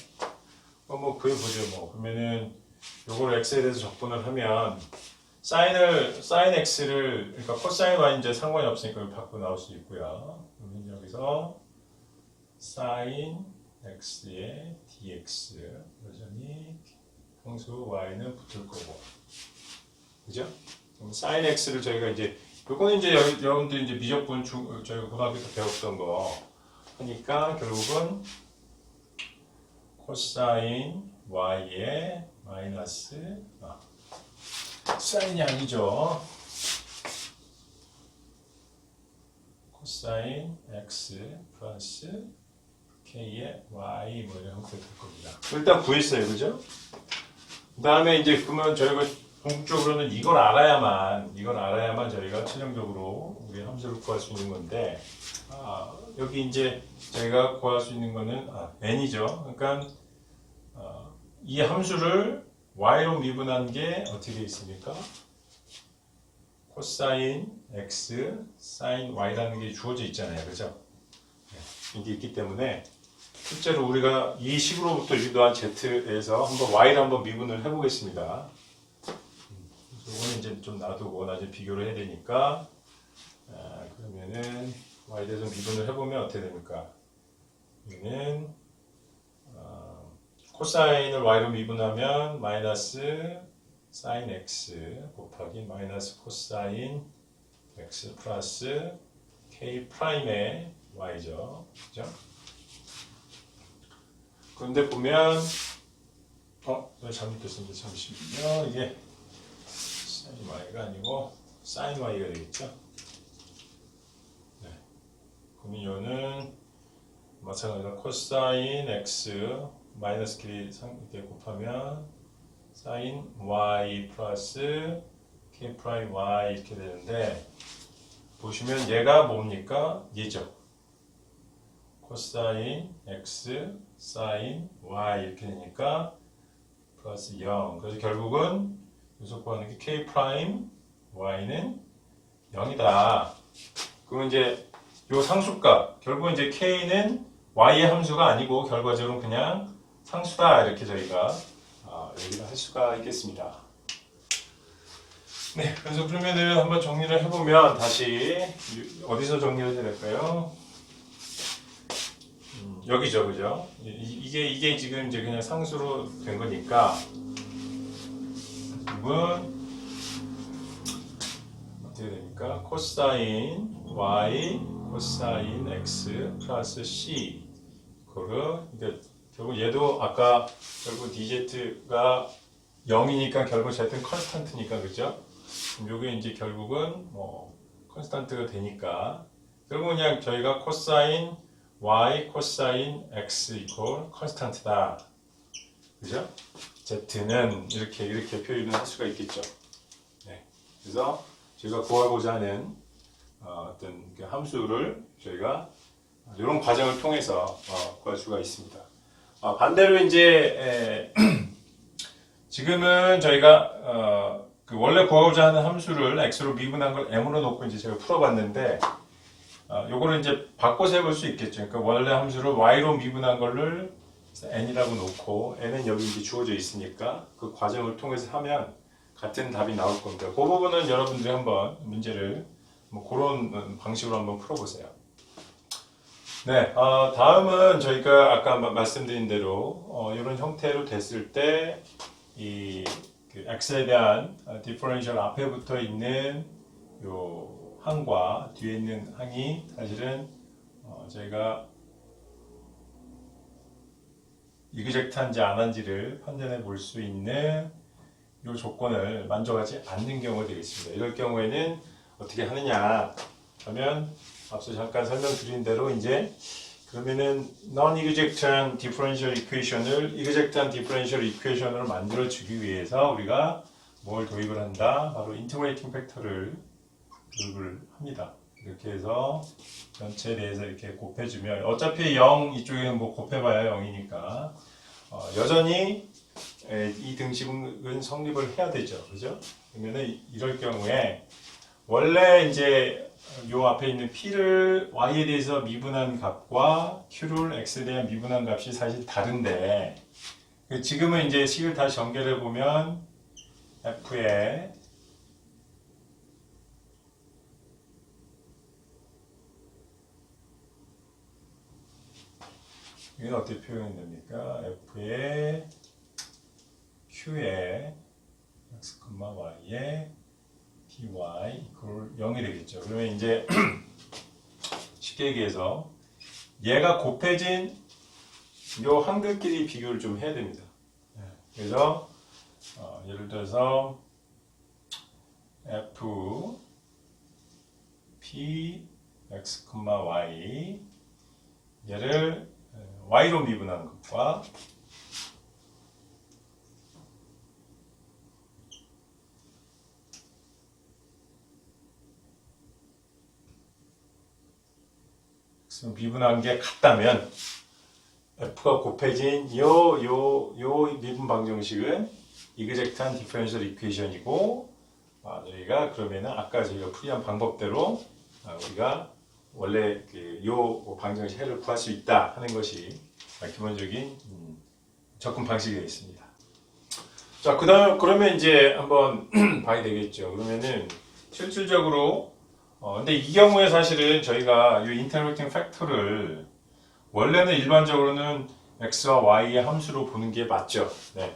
뭐, 구해보죠. 뭐, 그러면은, 요걸 x에 대해서 적분을 하면, sin x를, 그러니까 코사인 y 이제 상관이 없으니까 바꾸고 나올 수 있고요. 그러면 여기서 sin x의 dx 여전히 평수 y는 붙을 거고, 그죠? 그럼 sin x를 저희가 이제 요거는 이제 여러분들 이제 미적분 저희가 고등학교 때 배웠던 거 하니까 결국은 코사인 y의 마이너스 사인이 아니죠. 코사인 x 플러스 k의 y 뭐 이런 형태가 될 겁니다. 일단 구했어요, 그죠? 그 다음에 이제 그러면 저희가 궁극적으로는 이걸 알아야만 저희가 최종적으로 우리 함수를 구할 수 있는 건데, 여기 이제 저희가 구할 수 있는 거는 n이죠. 그러니까 이 함수를 y로 미분한 게 어떻게 되어 있습니까? 코사인 x, 사인 y라는 게 주어져 있잖아요, 그죠? 이게 있기 때문에 실제로 우리가 이 식으로부터 유도한 z에서 한번 y를 한번 미분을 해보겠습니다. 이거는 이제 좀 놔두고 나중에 비교를 해야 되니까, 그러면은 y에 대해서 미분을 해보면 어떻게 됩니까? 여기는 코사인을 y로 미분하면 마이너스 사인 x 곱하기 마이너스 코사인 x 플러스 k 프라임의 y죠. 그죠? 그런데 보면 잘못됐습니다. 잠시만요. 이게 사인 y가 아니고 사인 y가 되겠죠. 네. 그러면 이거는 마찬가지로 코사인 x 마이너스 길이 이렇게 곱하면 사인 y 플러스 k 프라임 y 이렇게 되는데, 보시면 얘가 뭡니까? 얘죠. 코사인 x 사인 y 이렇게 되니까 플러스 0. 그래서 결국은 여기서 구하는 게 k 프라임 y는 0이다. 그러면 이제 요 상수값, 결국은 이제 k는 y의 함수가 아니고 결과적으로 그냥 상수다, 이렇게 저희가 얘기를 할 수가 있겠습니다. 네, 그래서 그러면은 한번 정리를 해보면, 다시 어디서 정리를 해야 될까요? 여기죠, 그죠? 이게 지금 이제 그냥 상수로 된 거니까, 이건 어떻게 됩니까? 코사인 y, 코사인 x 플러스 c. 그거를 이제 결국 얘도 아까 결국 dz가 0이니까 결국 z는 컨스탄트니까, 그죠? 요게 이제 결국은 뭐 컨스탄트가 되니까 결국 그냥 저희가 코사인 y, 코사인 x 이퀄 컨스탄트다, 그죠? z는 이렇게 표현을 할 수가 있겠죠. 네. 그래서 저희가 구하고자 하는 어떤 그 함수를 저희가 이런 과정을 통해서 구할 수가 있습니다. 반대로 이제 지금은 저희가 그 원래 구하고자 하는 함수를 x로 미분한 걸 m으로 놓고 이제 제가 풀어봤는데, 요거를 이제 바꿔서 해볼 수 있겠죠. 그러니까 원래 함수를 y로 미분한 거를 그래서 n이라고 놓고 n은 여기 이제 주어져 있으니까 그 과정을 통해서 하면 같은 답이 나올 겁니다. 그 부분은 여러분들이 한번 문제를 뭐 그런 방식으로 한번 풀어보세요. 네, 다음은 저희가 아까 말씀드린 대로 이런 형태로 됐을 때 이 그 x에 대한 디퍼런셜 앞에 붙어 있는 요 항과 뒤에 있는 항이 사실은 저희가 이그젝트한지 안 한지를 판단해 볼 수 있는 이 조건을 만족하지 않는 경우가 되겠습니다. 이럴 경우에는 어떻게 하느냐 하면 앞서 잠깐 설명드린 대로 이제 그러면은 non-exect한 differential equation을 exect한 differential equation으로 만들어 주기 위해서 우리가 뭘 도입을 한다? 바로 integrating factor를 도입을 합니다. 이렇게 해서 전체에 대해서 이렇게 곱해주면 어차피 0 이쪽에는 뭐 곱해봐야 0이니까 여전히 이 등식은 성립을 해야 되죠. 그죠? 그러면은 이럴 경우에 원래 이제 요 앞에 있는 p를 y에 대해서 미분한 값과 q를 x에 대한 미분한 값이 사실 다른데 지금은 이제 식을 다시 전개해 보면 f의 이건 어떻게 표현이 됩니까? f의 q의 x, y의 py 이퀄 0이 되겠죠. 그러면 이제 쉽게 얘기해서 얘가 곱해진 요 항들끼리 비교를 좀 해야 됩니다. 그래서 예를 들어서 f p x, y 얘를 y로 미분한 것과 미분한 게 같다면 f가 곱해진 요 미분 방정식은 이그젝트한 디퍼런셜 이퀘이션이고 저희가 그러면은 아까 저희가 풀이한 방법대로 우리가 원래 요 방정식 해를 구할 수 있다 하는 것이 기본적인 접근 방식이 되어 있습니다. 자, 그러면 이제 한번 봐야 되겠죠. 그러면은 실질적으로 근데 이 경우에 사실은 저희가 이 인터랙팅 팩터를 원래는 일반적으로는 x와 y의 함수로 보는 게 맞죠. 네.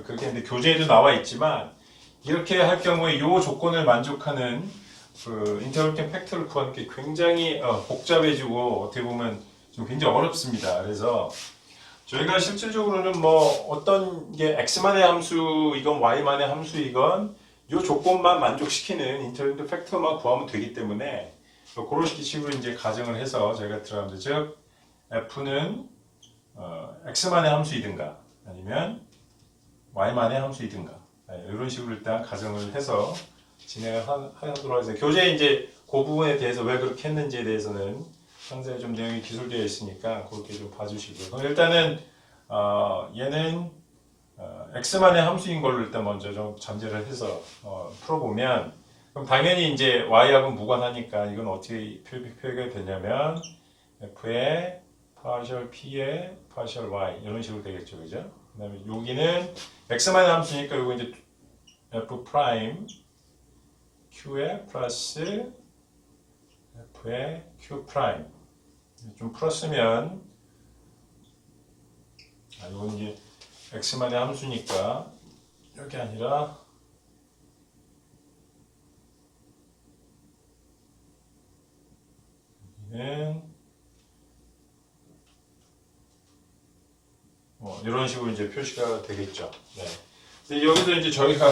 근데 교재에도 나와 있지만 이렇게 할 경우에 이 조건을 만족하는 그 인터랙팅 팩터를 구하는 게 굉장히 복잡해지고 어떻게 보면 좀 굉장히 어렵습니다. 그래서 저희가 실질적으로는 뭐 어떤 게 x만의 함수 이건 y만의 함수이건 이 조건만 만족시키는 인터랙팅 팩터만 구하면 되기 때문에 그런 식으로 이제 가정을 해서 저희가 들어갑니다. 즉 f는 x만의 함수이든가 아니면 y만의 함수이든가 이런 식으로 일단 가정을 해서 진행을 하도록 하겠습니다. 교재에 이제 그 부분에 대해서 왜 그렇게 했는지에 대해서는 상세히 좀 내용이 기술되어 있으니까 그렇게 좀 봐주시고요. 그럼 일단은 얘는 x만의 함수인 걸로 일단 먼저 좀 전제를 해서 풀어보면 그럼 당연히 이제 y하고 무관하니까 이건 어떻게 표기가 되냐면 f의 partial p의 partial y 이런 식으로 되겠죠, 그죠? 그다음에 여기는 x만의 함수니까 이거 이제 f 프라임 q의 플러스 f의 q 프라임 좀 풀었으면 이건 이제 x만의 함수니까 이렇게 아니라 여기는 이런 식으로 이제 표시가 되겠죠. 네. 근데 여기서 이제 저희가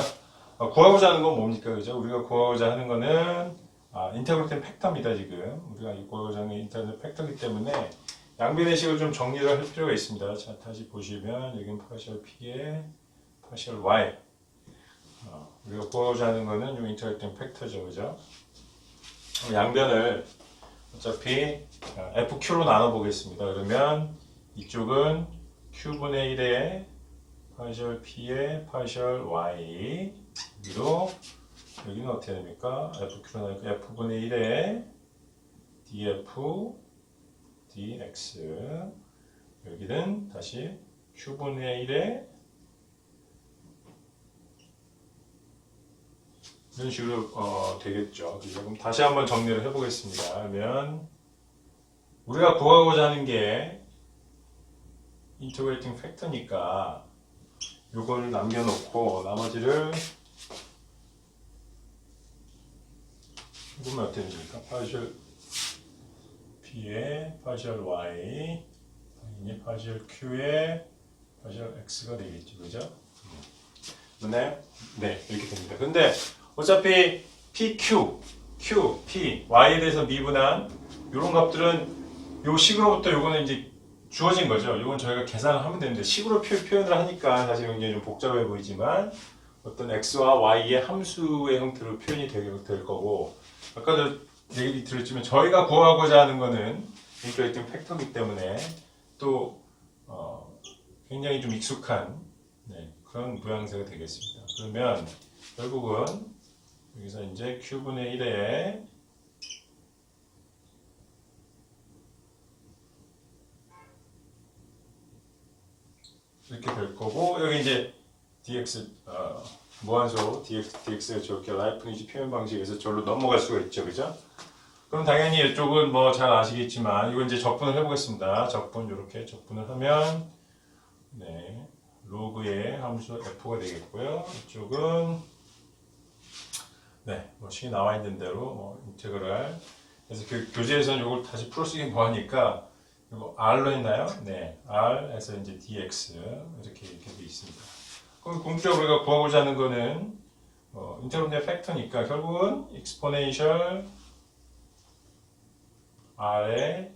구하고자 하는 건 뭡니까, 그죠? 우리가 구하고자 하는 거는 인터그레이팅 팩터입니다. 지금 우리가 구하고자 하는 게 인터그레이팅 팩터이기 때문에 양변의 식을 좀 정리를 할 필요가 있습니다. 자, 다시 보시면 여기는 파셜 p의 파셜 y 우리가 구하고자 하는 거는 이 인터랙팅 팩터죠, 그죠? 양변을 어차피 fq로 나눠 보겠습니다. 그러면 이쪽은 q분의 1의 파셜 p의 파셜 y 여기로 여기는 어떻게 됩니까? fq로 나니까 f분의 1의 df dx 여기는 다시 q분의 1에 이런 식으로 되겠죠. 그럼 다시 한번 정리를 해보겠습니다. 그러면 우리가 구하고자 하는 게 인터그레이팅 팩터니까 요걸 남겨놓고 나머지를 이거면 어떻게 됩니까? 파셜 P에 파셜 Y 당연히 파셜 Q에 파셜 X가 되겠죠. 그죠? 네, 이렇게 됩니다. 근데 어차피 PQ, Q, P, Y에 대해서 미분한 이런 값들은 요 식으로부터 요거는 이제 주어진 거죠. 이건 저희가 계산을 하면 되는데 식으로 표현을 하니까 사실 굉장히 좀 복잡해 보이지만 어떤 x와 y의 함수의 형태로 표현이 될 거고 아까도 얘기 드렸지만 저희가 구하고자 하는 거는 인터그레이팅 팩터이기 때문에 또 굉장히 좀 익숙한 그런 모양새가 되겠습니다. 그러면 결국은 여기서 이제 q분의 1에 이렇게 될 거고 여기 이제 dx 무한소 dx가 저렇게 라이프니지 표현 방식에서 저로 넘어갈 수가 있죠, 그죠? 그럼 당연히 이쪽은 뭐 잘 아시겠지만 이거 이제 적분을 해보겠습니다. 적분 이렇게 적분을 하면 로그의 함수 f가 되겠고요. 이쪽은 뭐 식이 나와 있는 대로 뭐 인테그랄 그래서 그 교재에서는 이걸 다시 풀어쓰긴 뭐하니까 이거 R로 했나요? R에서 이제 dx 이렇게 돼 있습니다. 그럼 궁극적으로 우리가 구하고자 하는 거는 인터그레이팅 팩터니까 결국은 exponential R의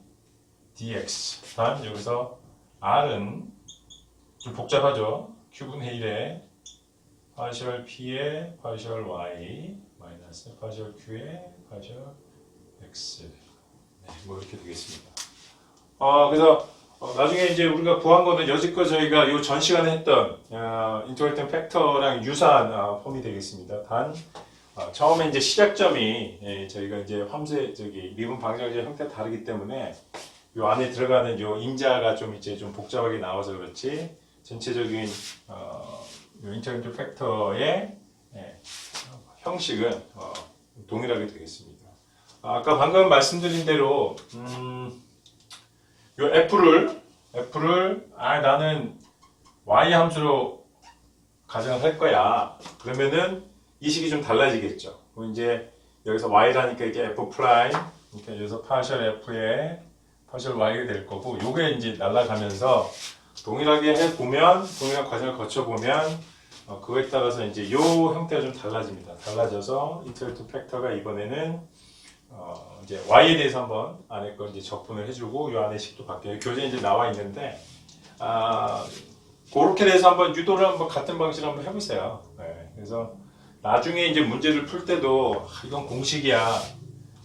dx 단 여기서 R은 좀 복잡하죠. q분의 1에 파셜 P에 파셜 Y 마이너스 파셜 Q에 파셜 X 뭐 이렇게 되겠습니다. 그래서 나중에 이제 우리가 구한 거는 여지껏 저희가 이 전 시간에 했던 인터그레이팅 팩터랑 유사한 폼이 되겠습니다. 단 처음에 이제 시작점이 저희가 이제 함수의 미분 방정식 형태가 다르기 때문에 이 안에 들어가는 이 인자가 좀 이제 좀 복잡하게 나와서 그렇지 전체적인 인터그레이팅 팩터의 형식은 동일하게 되겠습니다. 아까 방금 말씀드린 대로 요 F를 나는 Y 함수로 가정을 할 거야. 그러면은 이 식이 좀 달라지겠죠. 그럼 이제 여기서 Y라니까 이게 F 프라임, 그러니까 여기서 파셜 F에 파셜 Y가 될 거고, 요게 이제 날아가면서 동일하게 해보면, 동일한 과정을 거쳐보면, 그거에 따라서 이제 요 형태가 좀 달라집니다. 달라져서 인터그레이팅 팩터가 이번에는 이제 y에 대해서 한번 안에 거 이제 적분을 해주고 요 안에 식도 바뀌어요. 교재에 이제 나와 있는데 그렇게 돼서 한번 유도를 한번 같은 방식으로 한번 해보세요. 그래서 나중에 이제 문제를 풀 때도 이건 공식이야.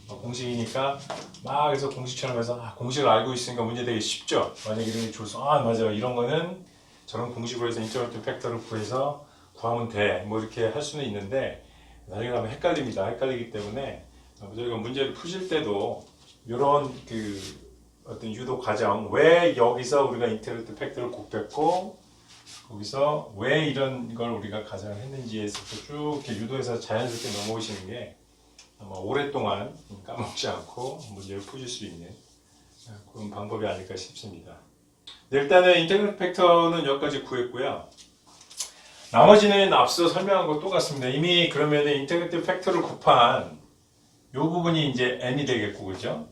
공식이니까 막 그래서 공식처럼 해서 공식을 알고 있으니까 문제 되게 쉽죠. 만약에 이런 게 줘서 맞아요. 이런 거는 저런 공식으로 해서 인터그레이팅 팩터를 구해서 구하면 돼. 뭐 이렇게 할 수는 있는데 나중에 가면 헷갈립니다. 헷갈리기 때문에 저희가 문제를 푸실 때도 이런 그 어떤 유도 과정 왜 여기서 우리가 인터그레이팅 팩터를 곱했고 거기서 왜 이런 걸 우리가 가정을 했는지에서 쭉 이렇게 유도해서 자연스럽게 넘어오시는 게 아마 오랫동안 까먹지 않고 문제를 푸실 수 있는 그런 방법이 아닐까 싶습니다. 일단은 인터그레이팅 팩터는 여기까지 구했고요. 나머지는 앞서 설명한 것 똑같습니다. 이미 그러면 인터그레이팅 팩터를 곱한 요 부분이 이제 n이 되겠고, 그죠?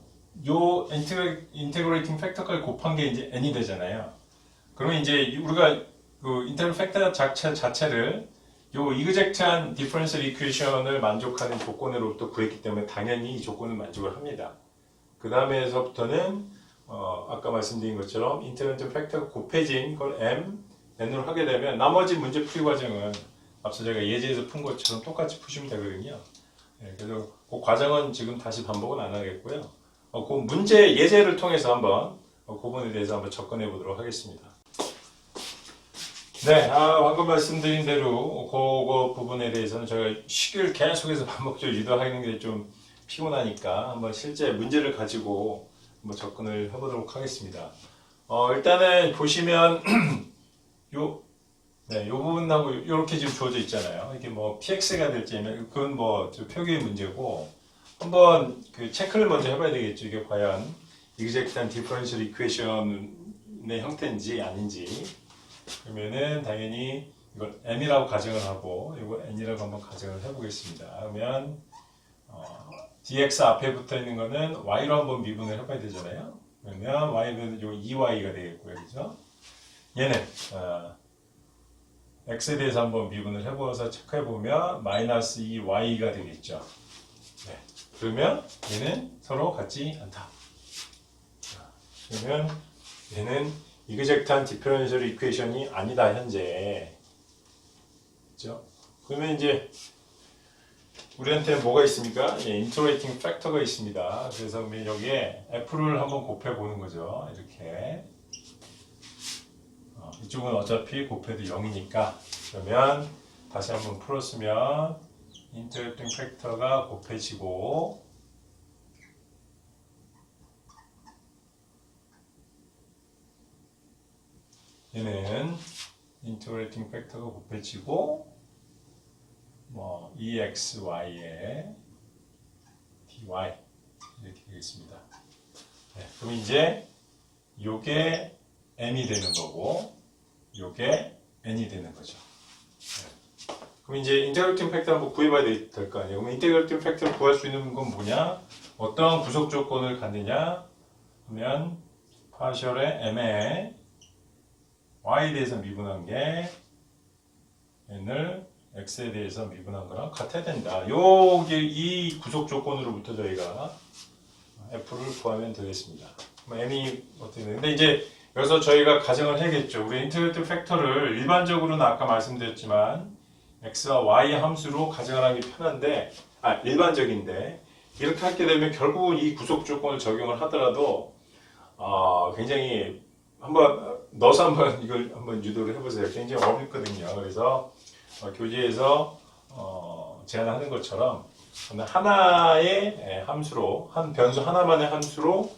요 인테그레이팅 팩터까지 곱한 게 이제 n이 되잖아요. 그러면 이제 우리가 그 인테그레이팅 팩터 자체를 요 이그젝트한 디퍼런셜 이퀘이션을 만족하는 조건으로부터 구했기 때문에 당연히 이 조건을 만족을 합니다. 그 다음에서부터는 아까 말씀드린 것처럼 인테그레이팅 팩터가 곱해진 걸 n으로 하게 되면 나머지 문제 풀이 과정은 앞서 제가 예제에서 푼 것처럼 똑같이 푸시면 되거든요. 그래서 그 과정은 지금 다시 반복은 안 하겠고요. 그 문제 예제를 통해서 한번 그 부분에 대해서 한번 접근해 보도록 하겠습니다. 방금 말씀드린 대로 그 부분에 대해서는 저희가 식을 계속해서 반복적으로 유도하는 게 좀 피곤하니까 한번 실제 문제를 가지고 한번 접근을 해보도록 하겠습니다. 일단은 보시면 요 네, 요 부분하고 이렇게 지금 주어져 있잖아요. 이게 뭐 px가 될지 그건 뭐 표기의 문제고 한번 그 체크를 먼저 해봐야 되겠죠. 이게 과연 exact한 differential equation의 형태인지 아닌지. 그러면은 당연히 이걸 m이라고 가정을 하고 이거 n이라고 한번 가정을 해보겠습니다. 그러면 dx 앞에 붙어 있는 거는 y로 한번 미분을 해봐야 되잖아요. 그러면 y는 요 2y가 되겠고요, 그죠? 얘는 x에 대해서 한번 미분을 해보아서 체크해보면 마이너스 2y가 되겠죠. 네. 그러면 얘는 서로 같지 않다. 그러면 얘는 이그젝트한 디퍼런셜 이퀘이션이 아니다 현재. 그렇죠? 그러면 이제 우리한테 뭐가 있습니까? 예, 인터레이팅 팩터가 있습니다. 그래서 우리 여기에 f를 한번 곱해 보는 거죠. 이렇게. 이쪽은 어차피 곱해도 0이니까 그러면 다시 한번 풀었으면 인터레이팅 팩터가 곱해지고 얘는 인터레이팅 팩터가 곱해지고 뭐 EXY에 DY 이렇게 되겠습니다. 네, 그럼 이제 요게 M이 되는 거고 요게 N이 되는 거죠. 네. 그럼 이제 인테그레이팅 팩터 한번 구해봐야 될 거 아니에요. 그럼 인테그레이팅 팩터를 구할 수 있는 건 뭐냐? 어떠한 구속 조건을 갖느냐? 하면 파셜의 M에 Y에 대해서 미분한 게 N을 X에 대해서 미분한 거랑 같아야 된다. 요게 이 구속 조건으로부터 저희가 F를 구하면 되겠습니다. M이 어떻게 되는데 근데 이제 여기서 저희가 가정을 해야겠죠. 우리 인테그레이팅 팩터를 일반적으로는 아까 말씀드렸지만 X와 Y 함수로 가정을 하기 편한데 일반적인데 이렇게 하게 되면 결국은 이 구속 조건을 적용을 하더라도 굉장히 한번 넣어서 한번 이걸 한번 유도를 해보세요. 굉장히 어렵거든요. 그래서 교재에서 제안하는 것처럼 하나의 함수로 한 변수 하나만의 함수로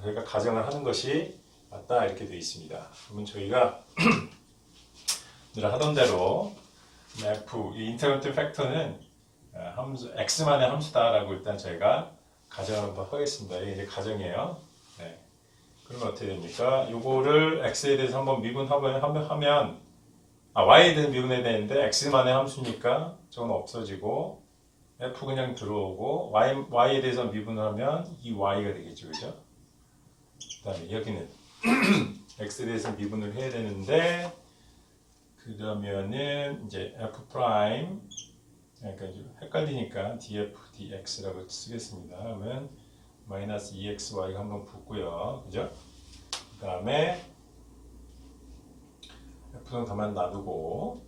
저희가 가정을 하는 것이 맞다 이렇게 되어 있습니다. 그러면 저희가 늘 하던 대로 f 이 인테그레이팅 팩터는 함수 x만의 함수다라고 일단 저희가 가정을 한번 하겠습니다. 이게 이제 가정이에요. 네. 그러면 어떻게 됩니까? 요거를 x에 대해서 한번 미분하면 y에 대해서 미분해야 되는데 x만의 함수니까 저건 없어지고 f 그냥 들어오고 y에 대해서 미분하면 이 y가 되겠죠, 그죠? 그다음에 여기는 x에 대해서 미분을 해야 되는데 그러면은 이제 f 프라임 그러니까 헷갈리니까 df dx라고 쓰겠습니다. 그러면 마이너스 2xy가 한번 붙고요, 그죠? 그다음에 f는 가만 놔두고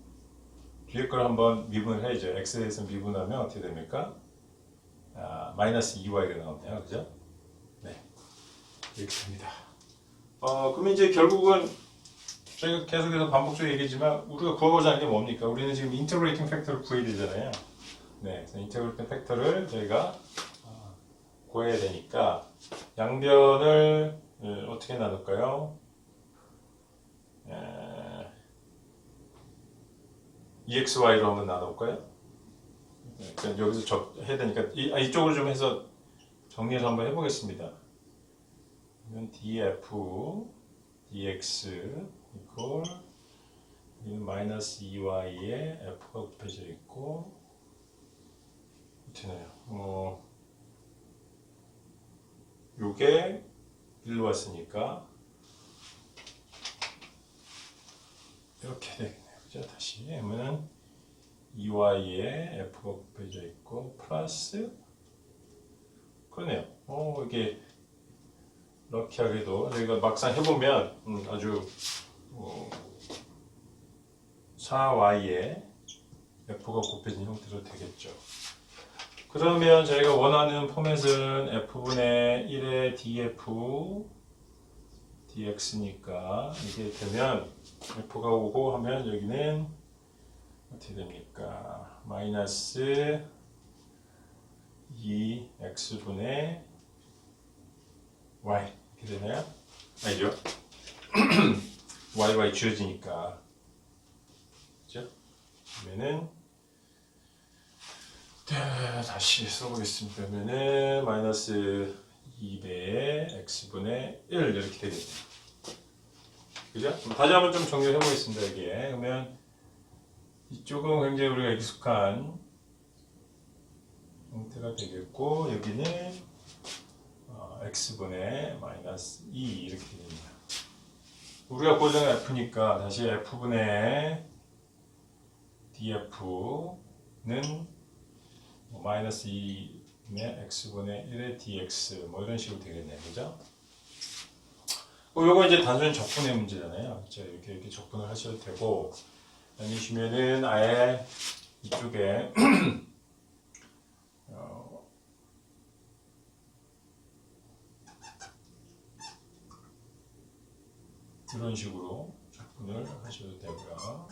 뒤에 걸 한번 미분을 해야죠. x에 대해서 미분하면 어떻게 됩니까? 마이너스 2y가 나오네요, 그죠? 네, 이렇게 됩니다. 그럼 이제 결국은 저희가 계속해서 반복적으로 얘기했지만 우리가 구하고자 하는 게 뭡니까? 우리는 지금 인테그레이팅 팩터를 구해야 되잖아요. 네, 그래서 인테그레이팅 팩터를 저희가 구해야 되니까 양변을 어떻게 나눌까요? EXY로 한번 나눠볼까요? 네, 여기서 해야 되니까 이쪽으로 좀 해서 정리를 한번 해보겠습니다. df dx 이퀄 마이너스 2y에 f가 곱해져 있고 어떻게 나요? 요게 1로 왔으니까 이렇게 되겠네요. 그죠? 다시 하면 2y에 f가 곱해져 있고 플러스 그러네요. 이게 럭키하게도 저희가 막상 해보면 아주 4y에 f가 곱해진 형태로 되겠죠. 그러면 저희가 원하는 포맷은 f분의 1의 df dx니까 이게 되면 f가 오고 하면 여기는 어떻게 됩니까? 마이너스 2x분의 y 이렇게 되나요? 아니죠? yy 지워지니까. 그죠? 그러면은 다시 써보겠습니다. 그러면은 마이너스 2배의 x분의 1 이렇게 되겠네요. 그죠? 다시 한번 좀 정리를 해보겠습니다. 이게 그러면 이쪽은 굉장히 우리가 익숙한 형태가 되겠고, 여기는 x분의 마이너스 2 이렇게 됩니다. 우리가 고정 f니까 다시 f분의 df는 마이너스 2의 x분의 1의 dx 뭐 이런 식으로 되겠네요. 그죠? 요거 이제 단순히 적분의 문제잖아요. 이렇게 적분을 하셔도 되고, 아니시면은 아예 이쪽에 이런 식으로 적분을 하셔도 되고요.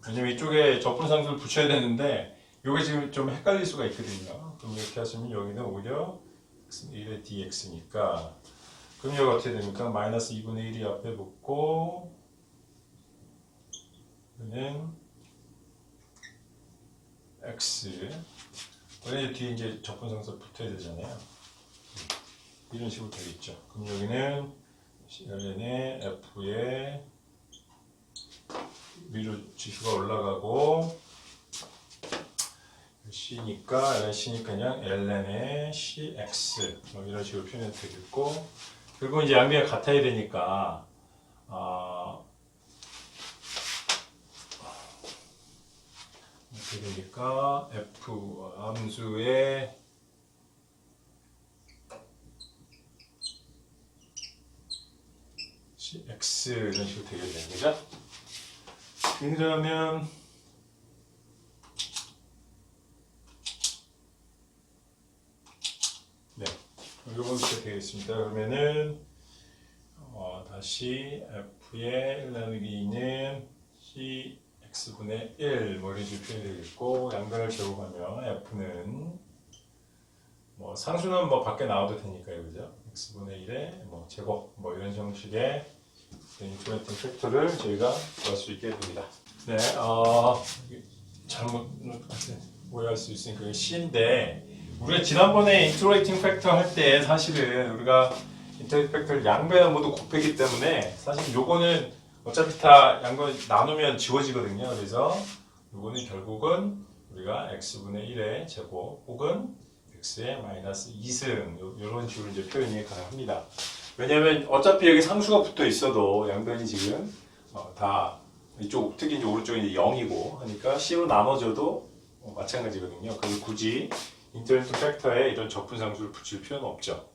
왜냐면 이쪽에 적분 상수를 붙여야 되는데 이게 지금 좀 헷갈릴 수가 있거든요. 그럼 이렇게 하시면 여기는 오히려 1의 dx니까, 그럼 여기 어떻게 됩니까? 마이너스 2분의 1이 앞에 붙고, 여기는 x, 원래 뒤에 이제 적분 상수 붙어야 되잖아요. 이런 식으로 되겠죠. 그럼 여기는 ln의 f의 위로 지수가 올라가고, c니까 ln c니까 그냥 ln의 cx 뭐 이런 식으로 표현해도 되겠고, 그리고 이제 양비가 같아야 되니까 이렇게 되니까 f 함수의 x 이런 식으로 되겠네요. 그죠? 그러면 네, 요건 이렇게 되겠습니다. 그러면은 다시 f의 1 나누기 2는 cx분의 1 뭐 이런 식으로 표현이 되겠고, 양변을 제곱하면 f는 뭐 상수는 뭐 밖에 나와도 되니까요. 그죠? x분의 1의 뭐 제곱 뭐 이런 형식의 인티그레이팅 팩터를 저희가 구할 수 있게 됩니다. 네, 잘못 오해할 수 있으니까 이게 c인데, 우리가 지난번에 인티그레이팅 팩터 할 때 사실은 우리가 인티그레이팅 팩터를 양변 모두 곱했기 때문에 사실 요거는 어차피 다 양변 나누면 지워지거든요. 그래서 요거는 결국은 우리가 x분의 1의 제곱 혹은 x의 마이너스 2승 이런 식으로 이제 표현이 가능합니다. 왜냐하면 어차피 여기 상수가 붙어 있어도 양변이 지금 다 이쪽, 특히 이제 오른쪽이 이제 0이고 하니까 c로 나눠져도 마찬가지거든요. 그래서 굳이 인터랙팅 팩터에 이런 적분 상수를 붙일 필요는 없죠.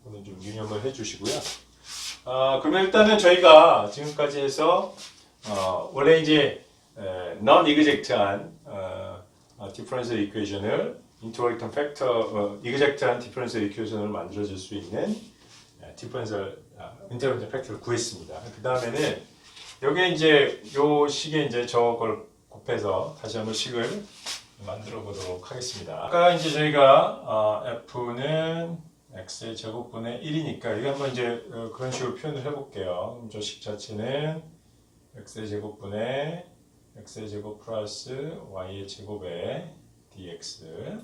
이거는 좀 유념을 해주시고요. 그러면 일단은 저희가 지금까지 해서 원래 이제 non-exact한 differential equation을 인터랙팅 팩터, exact한 differential equation을 만들어줄 수 있는 differential 인터랙팅 팩터를 구했습니다. 그 다음에는 여기에 이제 요 식에 이제 저걸 곱해서 다시 한번 식을 만들어 보도록 하겠습니다. 아까 이제 저희가 f는 x의 제곱분의 1이니까 이거 한번 이제 그런 식으로 표현을 해볼게요. 그럼 저 식 자체는 x의 제곱분의 x의 제곱 플러스 y의 제곱에 dx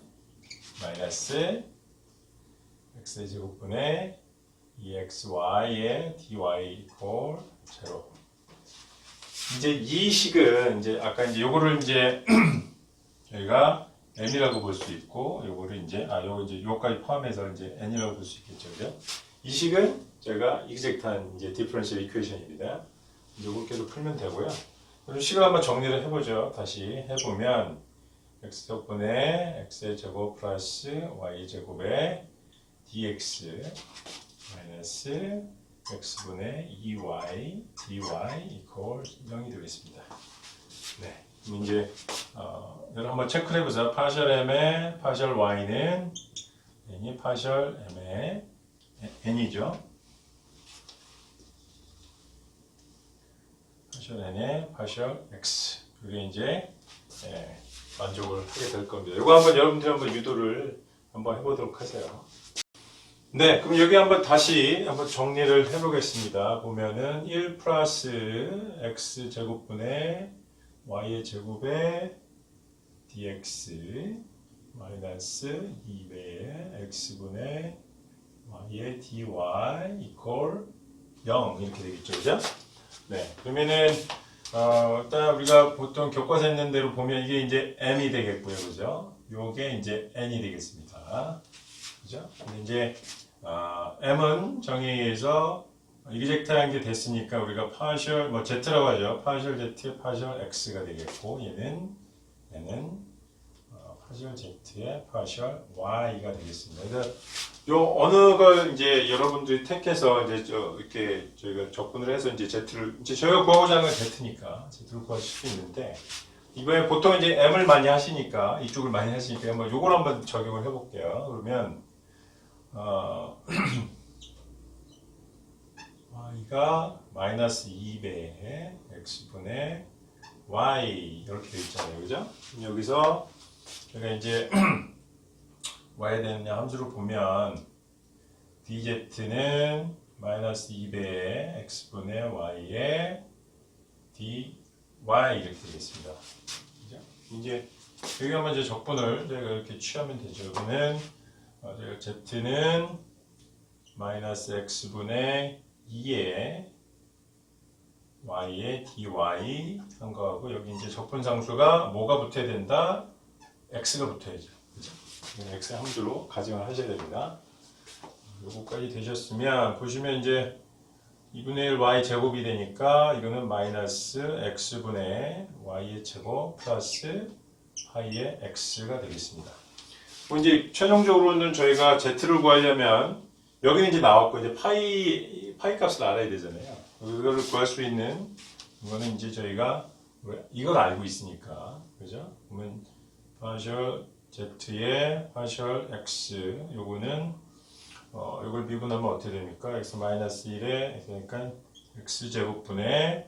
마이너스 x의 제곱분의 2xy의 dy 이퀄 0. 이제 이 식은 이제 아까 이제 요거를 이제 저희가 m이라고 볼 수 있고, 요거를 이제 요거 이제 요까지 포함해서 이제 n이라고 볼 수 있겠죠, 그죠? 이 식은 저희가 exact한 이제 differential equation입니다. 이제 이렇게도 풀면 되고요. 그럼 식을 한번 정리를 해보죠. 다시 해보면 x 제곱분의 x의 제곱 플러스 y 제곱의 dx 마이너스 x분의 2y dy 이퀄 0이 되겠습니다. 네. 그럼 이제 여러분 한번 체크를 해보세요. 파셜 m의 파셜 y는 n이 파셜 m의 n이죠. 파셜 n의 파셜 x. 그게 이제 만족을 하게 될 겁니다. 이거 한번 여러분들이 한번 유도를 한번 해보도록 하세요. 네, 그럼 여기 한번 다시 한번 정리를 해보겠습니다. 보면은 1 플러스 x 제곱분의 y의 제곱에 dx 마이너스 2배의 x분의 y의 dy 이퀄 0 이렇게 되겠죠, 그죠? 네, 그러면은 일단 우리가 보통 교과서 있는 대로 보면 이게 이제 m이 되겠고요, 그죠? 요게 이제 n이 되겠습니다, 그죠? 근데 이제 m은 정의에서 이그젝트한 게 됐으니까 우리가 파셜 뭐 z라고 하죠. 파셜 z의 파셜 x가 되겠고 얘는 파셜 z의 파셜 y가 되겠습니다. 그래서 요 어느 걸 이제 여러분들이 택해서 이제 이렇게 저희가 접근을 해서 이제 z를 이제 저희가 구하고자 하는 건 z니까 z를 구하실 수 있는데 이번에 보통 이제 m을 많이 하시니까 이쪽을 많이 하시니까 한번 요걸 한번 적용을 해볼게요. 그러면 y가 마이너스 2배의 x분의 y 이렇게 되어 있잖아요, 그죠? 여기서 제가 이제 y에 대한 함수를 보면 dz는 마이너스 2배의 x분의 y의 dy 이렇게 되겠습니다. 그죠? 이제 여기 한번 이제 적분을 제가 이렇게 취하면 되죠. 그러면 z는 마이너스 x분의 2의 y의 dy 한 거하고 여기 이제 적분상수가 뭐가 붙어야 된다? x가 붙어야죠. 그죠? x의 함수로 가정을 하셔야 됩니다. 요거까지 되셨으면 보시면 이제 2분의 1 y 제곱이 되니까 이거는 마이너스 x분의 y의 제곱 플러스 파이의 x가 되겠습니다. 이제 최종적으로는 저희가 z를 구하려면 여기는 이제 나왔고 이제 파이 값을 알아야 되잖아요. 이거를 구할 수 있는 이거는 이제 저희가 이걸 알고 있으니까 그죠? 그러면 파셜 z의 파셜 x 요거는 이걸 미분하면 어떻게 됩니까? x 마이너스 1에 그러니까 x 제곱분의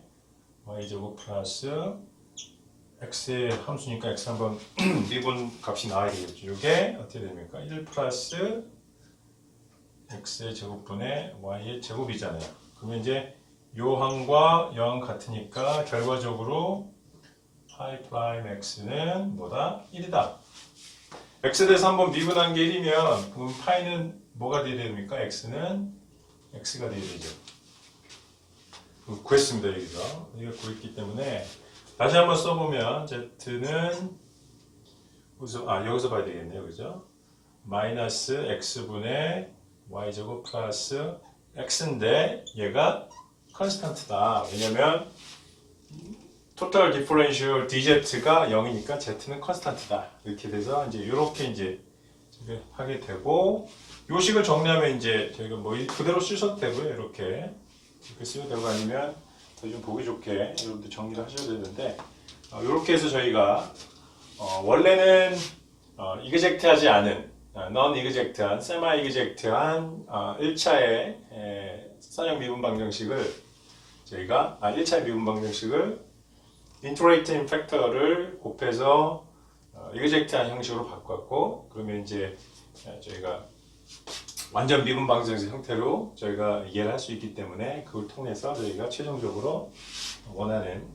y 제곱 플러스 x의 함수니까 x 한번 미분 값이 나와야 되겠죠. 이게 어떻게 됩니까? 1 플러스 x의 제곱분의 y의 제곱이잖아요. 그러면 이제 요 항과 요 항 같으니까 결과적으로 파이 프라임 x는 뭐다? 1이다. x에 대해서 한번 미분한 게 1이면 그럼 파이는 뭐가 돼야 됩니까? x는 x가 돼야 되죠. 구했습니다. 여기서 이거 구했기 때문에 다시 한번 써보면 z는 여기서 봐야 되겠네요. 그죠? 마이너스 x분의 y제곱 플러스 x인데 얘가 컨스탄트다. 왜냐면 토탈 디퍼런셜 dz가 0이니까 z는 컨스탄트다. 이렇게 돼서 이제 이렇게 이제 하게 되고 요 식을 정리하면 이제 저희가 뭐 그대로 쓰셔도 되고요. 이렇게 쓰셔도 되고 아니면 더 좀 보기 좋게 여러분들 정리를 하셔야 되는데 이렇게 해서 저희가 원래는 이그젝트하지 않은 non 이그젝트한 세마 이그젝트한 1차의 선형 미분 방정식을 저희가 1차의 미분 방정식을 인트로레이팅 팩터를 곱해서 이그젝트한 형식으로 바꿨고 그러면 이제 저희가 완전 미분 방정식 형태로 저희가 이해를 할 수 있기 때문에 그걸 통해서 저희가 최종적으로 원하는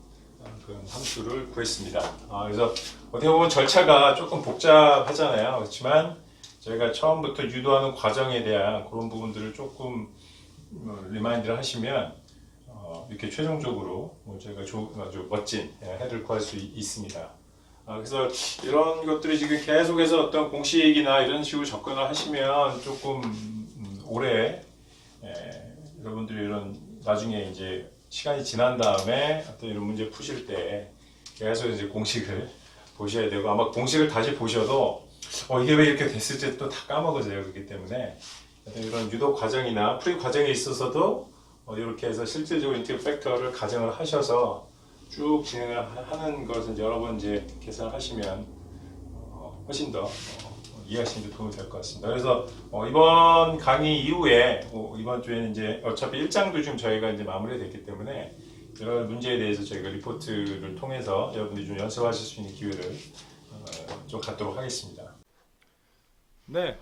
그런 함수를 구했습니다. 그래서 어떻게 보면 절차가 조금 복잡하잖아요. 그렇지만 저희가 처음부터 유도하는 과정에 대한 그런 부분들을 조금 리마인드를 하시면 이렇게 최종적으로 저희가 아주 멋진 해를 구할 수 있습니다. 그래서 이런 것들이 지금 계속해서 어떤 공식이나 이런 식으로 접근을 하시면 조금 오래 여러분들이 이런 나중에 이제 시간이 지난 다음에 어떤 이런 문제 푸실 때 계속 이제 공식을 보셔야 되고 아마 공식을 다시 보셔도 이게 왜 이렇게 됐을지 또 다 까먹으세요. 그렇기 때문에 이런 유도 과정이나 풀이 과정에 있어서도 이렇게 해서 실질적으로 인티그 팩터를 가정을 하셔서 쭉 진행을 하는 것을 여러 번 이제 계산을 하시면 훨씬 더 이해하시는 데 도움이 될 것 같습니다. 그래서 이번 강의 이후에 이번 주에는 이제 어차피 1장도 좀 저희가 이제 마무리됐기 때문에 여러 문제에 대해서 저희가 리포트를 통해서 여러분들이 좀 연습하실 수 있는 기회를 좀 갖도록 하겠습니다. 네,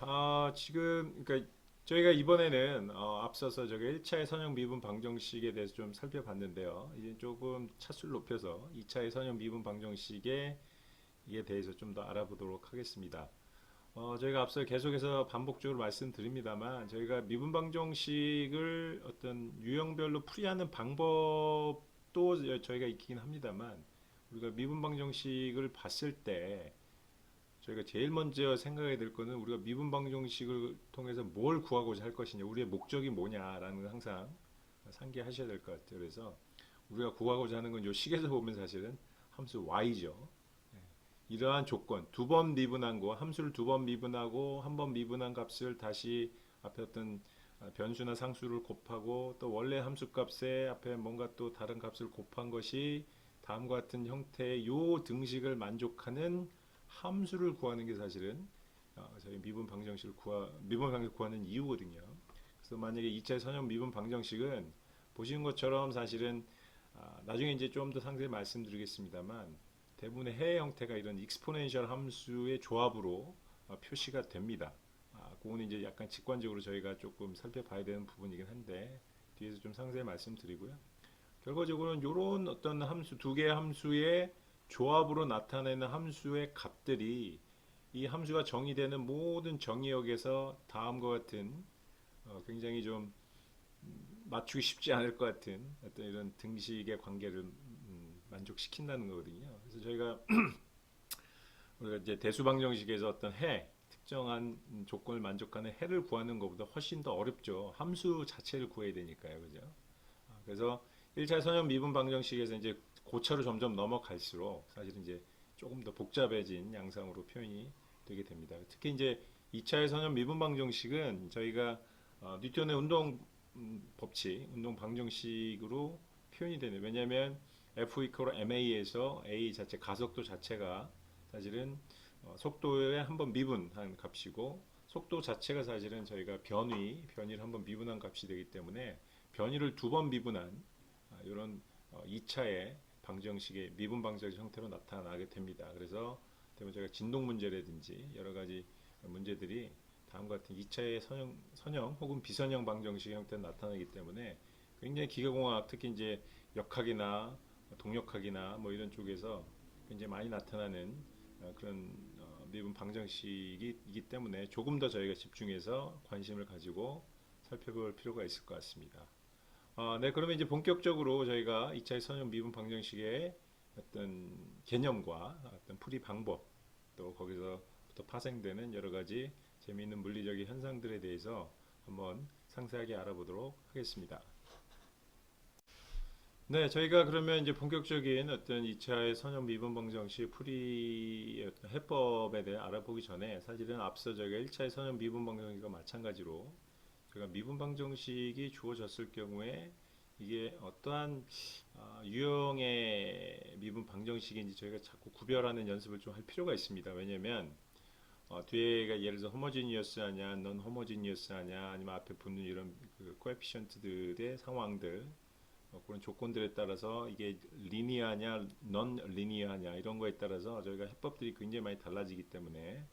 지금 그러니까 저희가 이번에는 앞서서 저기 1차의 선형 미분 방정식에 대해서 좀 살펴봤는데요. 이제 조금 차수를 높여서 2차의 선형 미분 방정식에 이에 대해서 좀 더 알아보도록 하겠습니다. 저희가 앞서 계속해서 반복적으로 말씀드립니다만 저희가 미분 방정식을 어떤 유형별로 풀이하는 방법도 저희가 있긴 합니다만 우리가 미분 방정식을 봤을 때 저희가 제일 먼저 생각해야 될 거는 우리가 미분 방정식을 통해서 뭘 구하고자 할 것이냐, 우리의 목적이 뭐냐라는 걸 항상 상기하셔야 될 것 같아요. 그래서 우리가 구하고자 하는 건 이 식에서 보면 사실은 함수 y죠. 이러한 조건, 두 번 미분한 거, 함수를 두 번 미분하고 한 번 미분한 값을 다시 앞에 어떤 변수나 상수를 곱하고 또 원래 함수 값에 앞에 뭔가 또 다른 값을 곱한 것이 다음과 같은 형태의 요 등식을 만족하는 함수를 구하는 게 사실은 저희 미분 방정식을 구하는 이유거든요. 그래서 만약에 2차의 선형 미분 방정식은 보시는 것처럼 사실은 나중에 이제 좀 더 상세히 말씀드리겠습니다만 대부분의 해의 형태가 이런 익스포넨셜 함수의 조합으로 표시가 됩니다. 그거는 이제 약간 직관적으로 저희가 조금 살펴봐야 되는 부분이긴 한데 뒤에서 좀 상세히 말씀드리고요. 결과적으로는 이런 어떤 함수, 두 개의 함수의 조합으로 나타내는 함수의 값들이 이 함수가 정의되는 모든 정의역에서 다음과 같은 굉장히 좀 맞추기 쉽지 않을 것 같은 어떤 이런 등식의 관계를 만족시킨다는 거거든요. 그래서 저희가 우리가 이제 대수방정식에서 어떤 특정한 조건을 만족하는 해를 구하는 것보다 훨씬 더 어렵죠. 함수 자체를 구해야 되니까요, 그죠? 그래서 1차 선형 미분 방정식에서 이제 고차로 점점 넘어갈수록 사실은 이제 조금 더 복잡해진 양상으로 표현이 되게 됩니다. 특히 이제 2차의 선형 미분 방정식은 저희가 뉴턴의 운동 법칙, 운동 방정식으로 표현이 되네요. 왜냐하면 F 이퀄 ma에서 a 자체 가속도 자체가 사실은 속도에 한번 미분한 값이고 속도 자체가 사실은 저희가 변위를 한번 미분한 값이 되기 때문에 변위를 두 번 미분한 이런 2차의 방정식의 미분 방정식 형태로 나타나게 됩니다. 그래서 대부분 저희가 진동 문제라든지 여러 가지 문제들이 다음과 같은 2차의 선형 혹은 비선형 방정식 형태로 나타나기 때문에 굉장히 기계공학 특히 이제 역학이나 동력학이나 뭐 이런 쪽에서 굉장히 많이 나타나는 그런 미분 방정식이기 때문에 조금 더 저희가 집중해서 관심을 가지고 살펴볼 필요가 있을 것 같습니다. 네, 그러면 이제 본격적으로 저희가 2차의 선형 미분 방정식의 어떤 개념과 어떤 풀이 방법 또 거기서부터 파생되는 여러 가지 재미있는 물리적인 현상들에 대해서 한번 상세하게 알아보도록 하겠습니다. 네, 저희가 그러면 이제 본격적인 어떤 2차의 선형 미분 방정식 풀이 어떤 해법에 대해 알아보기 전에 사실은 앞서 저희가 1차의 선형 미분 방정식과 마찬가지로 제가 미분 방정식이 주어졌을 경우에 이게 어떠한 유형의 미분 방정식인지 저희가 자꾸 구별하는 연습을 좀 할 필요가 있습니다. 왜냐하면 뒤에가 예를 들어 호모지니어스하냐, 넌 호모지니어스하냐, 아니면 앞에 붙는 이런 그 코에피션트들의 상황들 그런 조건들에 따라서 이게 리니어하냐, 넌 리니어하냐 이런 거에 따라서 저희가 해법들이 굉장히 많이 달라지기 때문에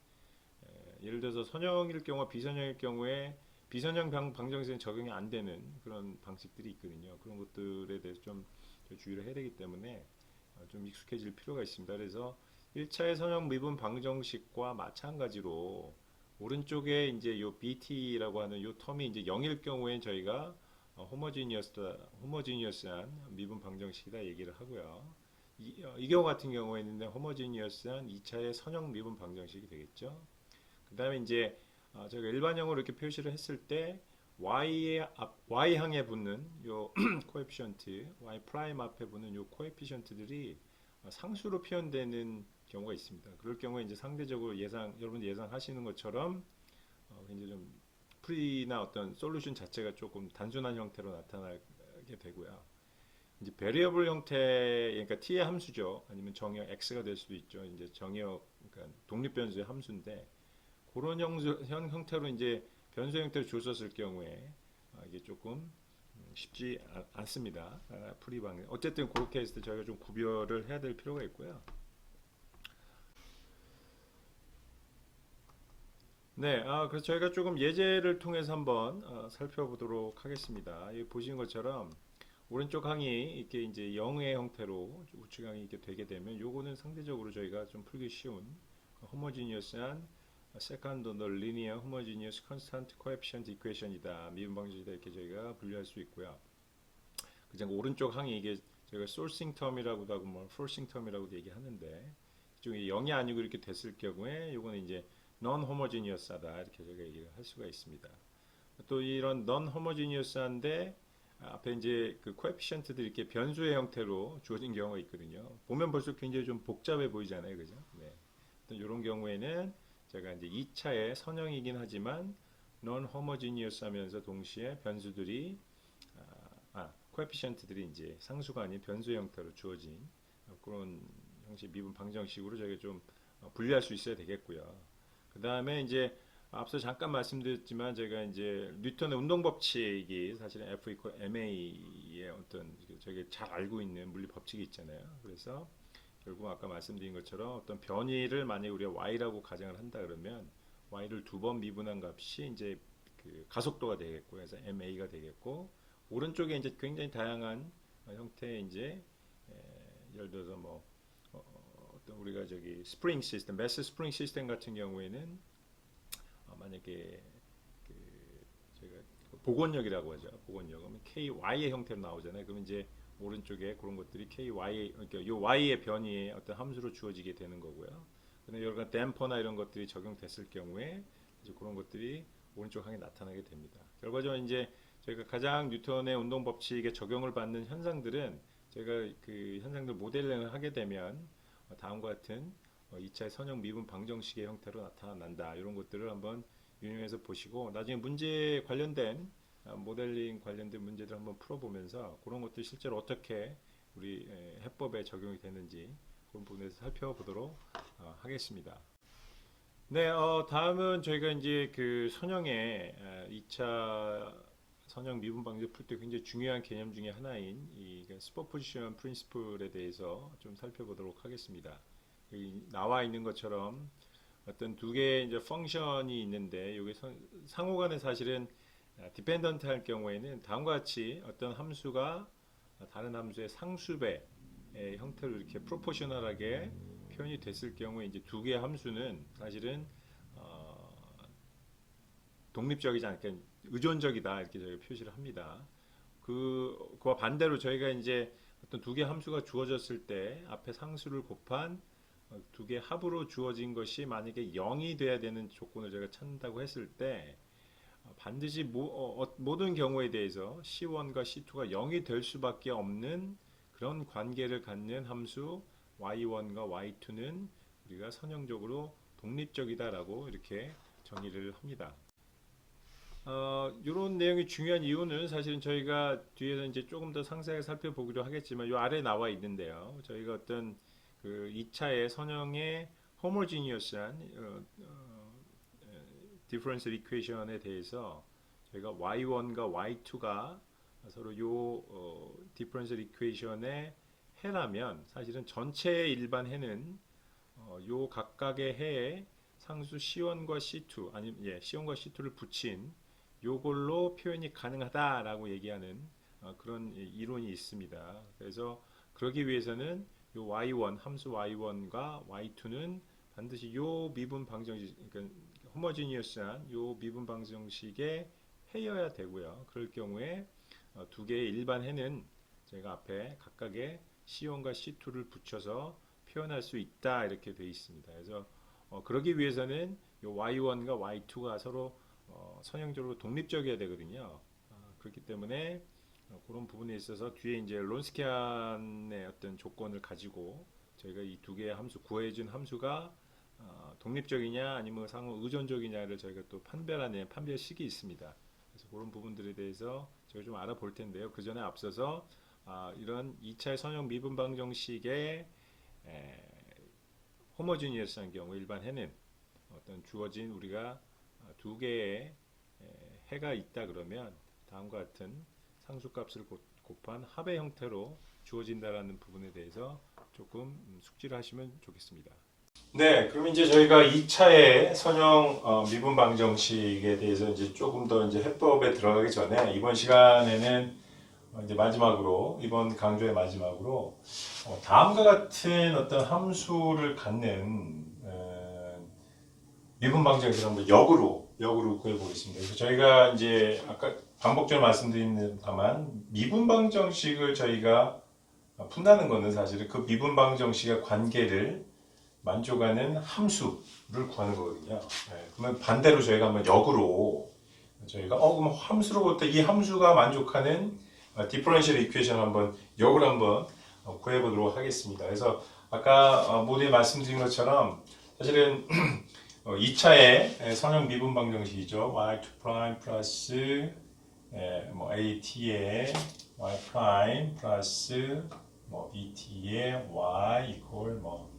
예를 들어서 선형일 경우와 비선형일 경우에 비선형 방정식은 적용이 안 되는 그런 방식들이 있거든요. 그런 것들에 대해서 좀 주의를 해야 되기 때문에 좀 익숙해질 필요가 있습니다. 그래서 1차의 선형 미분 방정식과 마찬가지로 오른쪽에 이제 요 BT라고 하는 요 텀이 이제 0일 경우에 저희가 호모지니어스한 미분 방정식이다 얘기를 하고요. 이 경우 같은 경우에는 호모지니어스한 2차의 선형 미분 방정식이 되겠죠. 그 다음에 이제 저희가 일반형으로 이렇게 표시를 했을 때 y항에 붙는 요 코에피션트, y 프라임 앞에 붙는 요 코에피션트들이 상수로 표현되는 경우가 있습니다. 그럴 경우에 이제 상대적으로 여러분들 예상하시는 것처럼 굉장히 좀 풀이나 어떤 솔루션 자체가 조금 단순한 형태로 나타나게 되고요. 이제 베리어블 형태, 그러니까 t의 함수죠. 아니면 정의역 x가 될 수도 있죠. 이제 정의역, 그러니까 독립변수의 함수인데 그런 형태로 이제 변수 형태로 줬었을 경우에 이게 조금 쉽지 않습니다. 풀이 방향. 어쨌든 그렇게 했을 때 저희가 좀 구별을 해야 될 필요가 있고요. 네, 그래서 저희가 조금 예제를 통해서 한번 살펴보도록 하겠습니다. 여기 보시는 것처럼 오른쪽 항이 이렇게 이제 영의 형태로 우측 항이 이렇게 되게 되면 요거는 상대적으로 저희가 좀 풀기 쉬운 호모지니어스한 세컨드 오더 리니어 호모지니어스 컨스탄트 코에피션트 이퀘이션이다. 미분 방정식이다. 이렇게 저희가 분류할 수 있고요. 그냥 오른쪽 항이 이게 저희가 소싱 텀이라고도 하고 뭐 포싱 텀이라고도 얘기하는데 이쪽이 0이 아니고 이렇게 됐을 경우에 요거는 이제 non homogeneous하다 이렇게 저희가 얘기를 할 수가 있습니다. 또 이런 non homogeneous한데 앞에 이제 그 코에피션트들이 이렇게 변수의 형태로 주어진 경우가 있거든요. 보면 벌써 굉장히 좀 복잡해 보이잖아요, 그죠? 네. 이런 경우에는 제가 이제 2차의 선형이긴 하지만 non homogeneous 하면서 동시에 변수들이 코에피션트들이 이제 상수가 아닌 변수의 형태로 주어진 그런 형식 미분 방정식으로 저희가 좀 분리할 수 있어야 되겠고요. 그 다음에 이제 앞서 잠깐 말씀드렸지만 제가 이제 뉴턴의 운동 법칙이 사실은 F 이퀄 ma의 어떤 저게 잘 알고 있는 물리 법칙이 있잖아요. 그래서 결국 아까 말씀드린 것처럼 어떤 변이를 만약에 우리가 y라고 가정을 한다 그러면 y를 두 번 미분한 값이 이제 그 가속도가 되겠고 그래서 ma가 되겠고 오른쪽에 이제 굉장히 다양한 형태의 이제 예를 들어서 뭐 어떤 우리가 저기 스프링 시스템, 매스 스프링 시스템 같은 경우에는 만약에 그 저희가 복원력이라고 하죠. 복원력. 그러면 KY의 형태로 나오잖아요. 그러면 이제 오른쪽에 그런 것들이 KY, 그러니까 요 Y의 변이의 어떤 함수로 주어지게 되는 거고요. 근데 여러 가지 댐퍼나 이런 것들이 적용됐을 경우에 이제 그런 것들이 오른쪽 항에 나타나게 됩니다. 결과적으로 이제 저희가 가장 뉴턴의 운동 법칙에 적용을 받는 현상들은 제가 그 현상들 모델링을 하게 되면 다음과 같은 2차의 선형 미분 방정식의 형태로 나타난다. 이런 것들을 한번 유념해서 보시고 나중에 문제 관련된 모델링 관련된 문제들 한번 풀어보면서 그런 것들 실제로 어떻게 우리 해법에 적용이 되는지 그런 부분에서 살펴보도록 하겠습니다. 네, 다음은 저희가 이제 그 선형의 2차 선형 미분 방정식 풀 때 굉장히 중요한 개념 중에 하나인 이 슈퍼포지션 프린시플에 대해서 좀 살펴보도록 하겠습니다. 여기 나와 있는 것처럼 어떤 두 개의 이제 펑션이 있는데 여기 상호간에 사실은 디펜던트 할 경우에는 다음과 같이 어떤 함수가 다른 함수의 상수배의 형태로 이렇게 프로포셔널하게 표현이 됐을 경우에 이제 두 개의 함수는 사실은 어, 독립적이지 않게 의존적이다 이렇게 저희가 표시를 합니다. 그와 반대로 저희가 이제 어떤 두 개의 함수가 주어졌을 때 앞에 상수를 곱한 두 개 합으로 주어진 것이 만약에 0이 돼야 되는 조건을 제가 찾는다고 했을 때 반드시 모든 경우에 대해서 C1과 C2가 0이 될 수밖에 없는 그런 관계를 갖는 함수 Y1과 Y2는 우리가 선형적으로 독립적이다라고 이렇게 정의를 합니다. 이런 내용이 중요한 이유는 사실은 저희가 뒤에서 이제 조금 더 상세하게 살펴보기로 하겠지만 이 아래 나와 있는데요. 저희가 어떤 그 2차의 선형의 호모지니어스한 디퍼런셜 이퀘이션에 대해서 저희가 y1과 y2가 서로 요 디퍼런셜 이퀘이션의 해라면 사실은 전체의 일반 해는 요 각각의 해에 상수 C1과 C2 아니면 C1과 C2를 붙인 요걸로 표현이 가능하다라고 얘기하는 그런 이론이 있습니다. 그래서 그러기 위해서는 요 y1 함수 y1과 y2는 반드시 요 미분 방정식 그러니까 호모지니어스한 요 미분 방정식의 해여야 되고요. 그럴 경우에 두 개의 일반 해는 제가 앞에 각각의 C1과 C2를 붙여서 표현할 수 있다 이렇게 되어 있습니다. 그래서 그러기 위해서는 요 y1과 y2가 서로 선형적으로 독립적이어야 되거든요. 그렇기 때문에 그런 부분에 있어서 뒤에 이제 론스키안의 어떤 조건을 가지고 저희가 이 두 개의 함수 구해준 함수가 독립적이냐 아니면 상호 의존적이냐를 저희가 또 판별하는 판별식이 있습니다. 그래서 그런 부분들에 대해서 저희가 좀 알아볼 텐데요. 그 전에 앞서서 이런 2차의 선형 미분 방정식의 호모지니어스한 경우 일반 해는 어떤 주어진 우리가 두 개의 해가 있다 그러면 다음과 같은 상수값을 곱한 합의 형태로 주어진다라는 부분에 대해서 조금 숙지를 하시면 좋겠습니다. 네, 그럼 이제 저희가 2차의 선형 미분 방정식에 대해서 이제 조금 더 이제 해법에 들어가기 전에 이번 시간에는 이제 마지막으로 이번 강좌의 마지막으로 다음과 같은 어떤 함수를 갖는 미분 방정식을 한번 역으로 구해보겠습니다. 그래서 저희가 이제 아까 반복적으로 말씀드립니다만 미분 방정식을 저희가 푼다는 것은 사실은 그 미분 방정식의 관계를 만족하는 함수를 구하는 거거든요. 네, 그러면 반대로 저희가 한번 역으로 저희가 그럼 함수로부터 이 함수가 만족하는 디퍼런셜 이퀘이션 한번 역을 한번 구해 보도록 하겠습니다. 그래서 아까 모두에 말씀드린 것처럼 사실은 2차의 선형 미분 방정식이죠. y2' 플러스 뭐 at의 y' 플러스 뭐 bt의 y 이퀄 뭐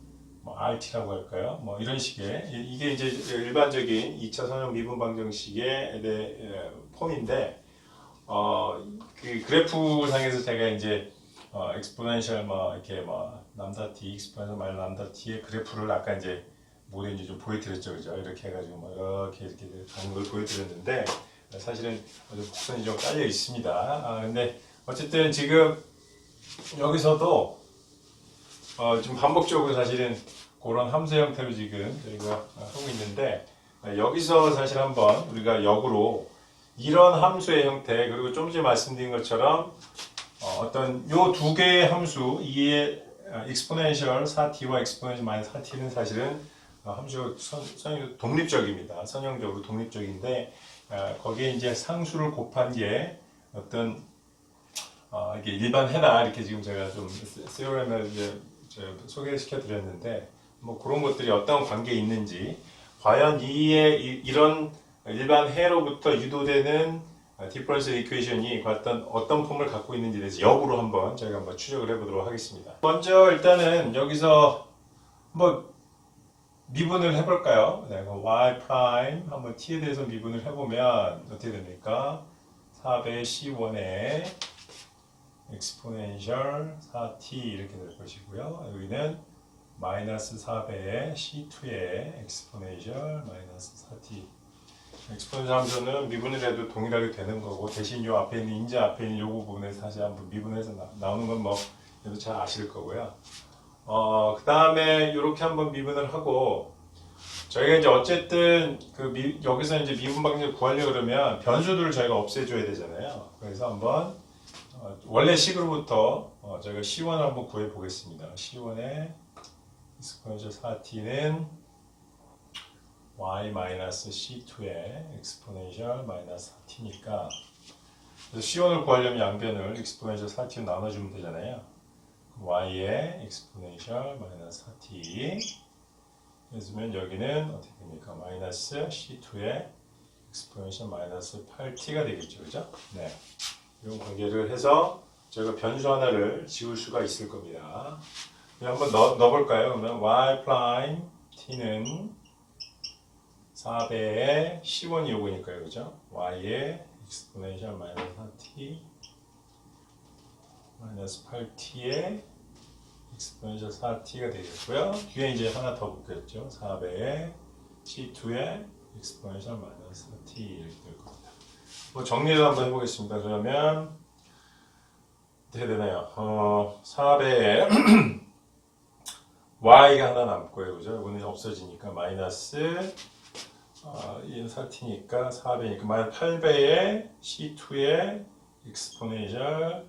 RT라고 할까요? 뭐 이런 식의 이게 이제 일반적인 2차 선형 미분 방정식의 폼인데 그 그래프 상에서 제가 이제 exponential 뭐 이렇게 뭐 람다 t, exponential 마이너스 람다 t의 그래프를 아까 이제 모두 이제 좀 보여드렸죠, 그죠? 이렇게 해가지고 뭐 이렇게 가는 걸 보여드렸는데 사실은 곡선이 좀 깔려 있습니다. 근데 어쨌든 지금 여기서도 좀 반복적으로 사실은 그런 함수 형태로 지금 저희가 하고 있는데 여기서 사실 한번 우리가 역으로 이런 함수의 형태 그리고 좀 전에 말씀드린 것처럼 어떤 요 두 개의 함수 이의 exponential 4t와 exponential 마이너스 4t는 사실은 함수가 독립적입니다. 선형적으로 독립적인데 거기에 이제 상수를 곱한 게 어떤 이게 일반 해나 이렇게 지금 제가 좀 theorem을 이제 소개시켜 드렸는데 뭐 그런 것들이 어떤 관계에 있는지 과연 이런 일반 해로부터 유도되는 디퍼런셜 이퀘이션이 어떤 폼을 갖고 있는지에 대해서 역으로 한번 저희가 한번 추적을 해보도록 하겠습니다. 먼저 일단은 여기서 한번 미분을 해볼까요? 네, y 프라임 한번 t에 대해서 미분을 해보면 어떻게 됩니까? 4배 c1에 exponential 4t 이렇게 될 것이고요. 여기는 마이너스 4배의 c2의 exponential 마이너스 4t. exponential 함수는 미분을 해도 동일하게 되는 거고 대신 요 앞에 있는 인제 앞에 있는 요 부분에서 다시 한번 미분해서 나오는 건 뭐 여러분 잘 아실 거고요. 그 다음에 이렇게 한번 미분을 하고 저희가 이제 어쨌든 여기서 이제 미분 방정을 구하려고 그러면 변수들을 저희가 없애줘야 되잖아요. 그래서 한번 원래 식으로부터 저희가 C1을 한번 구해 보겠습니다. C1의 exponential 4t는 y-c2의 exponential 마이너스 4t니까 그래서 C1을 구하려면 양변을 exponential 4t로 나눠주면 되잖아요. y의 exponential 마이너스 4t 해주면 여기는 어떻게 됩니까? 마이너스 c2의 exponential 마이너스 8t가 되겠죠, 그죠? 네. 이런 관계를 해서 저희가 변수 하나를 지울 수가 있을 겁니다. 한번 넣어볼까요? 그러면 y 프라임 t는 4배의 c1이 요거니까요, 그죠? y의 exponential 마이너스 4t 마이너스 8t의 exponential 4t가 되겠고요. 뒤에 이제 하나 더 붙겠죠. 4배의 c2의 exponential 마이너스 4t 이렇게 될 겁니다. 뭐 정리를 한번 해보겠습니다. 그러면 어떻게 되나요? 4배의 y가 하나 남고요, 그죠? 이거는 없어지니까 마이너스 4t니까 4배니까 마이너스 8배의 c2의 exponential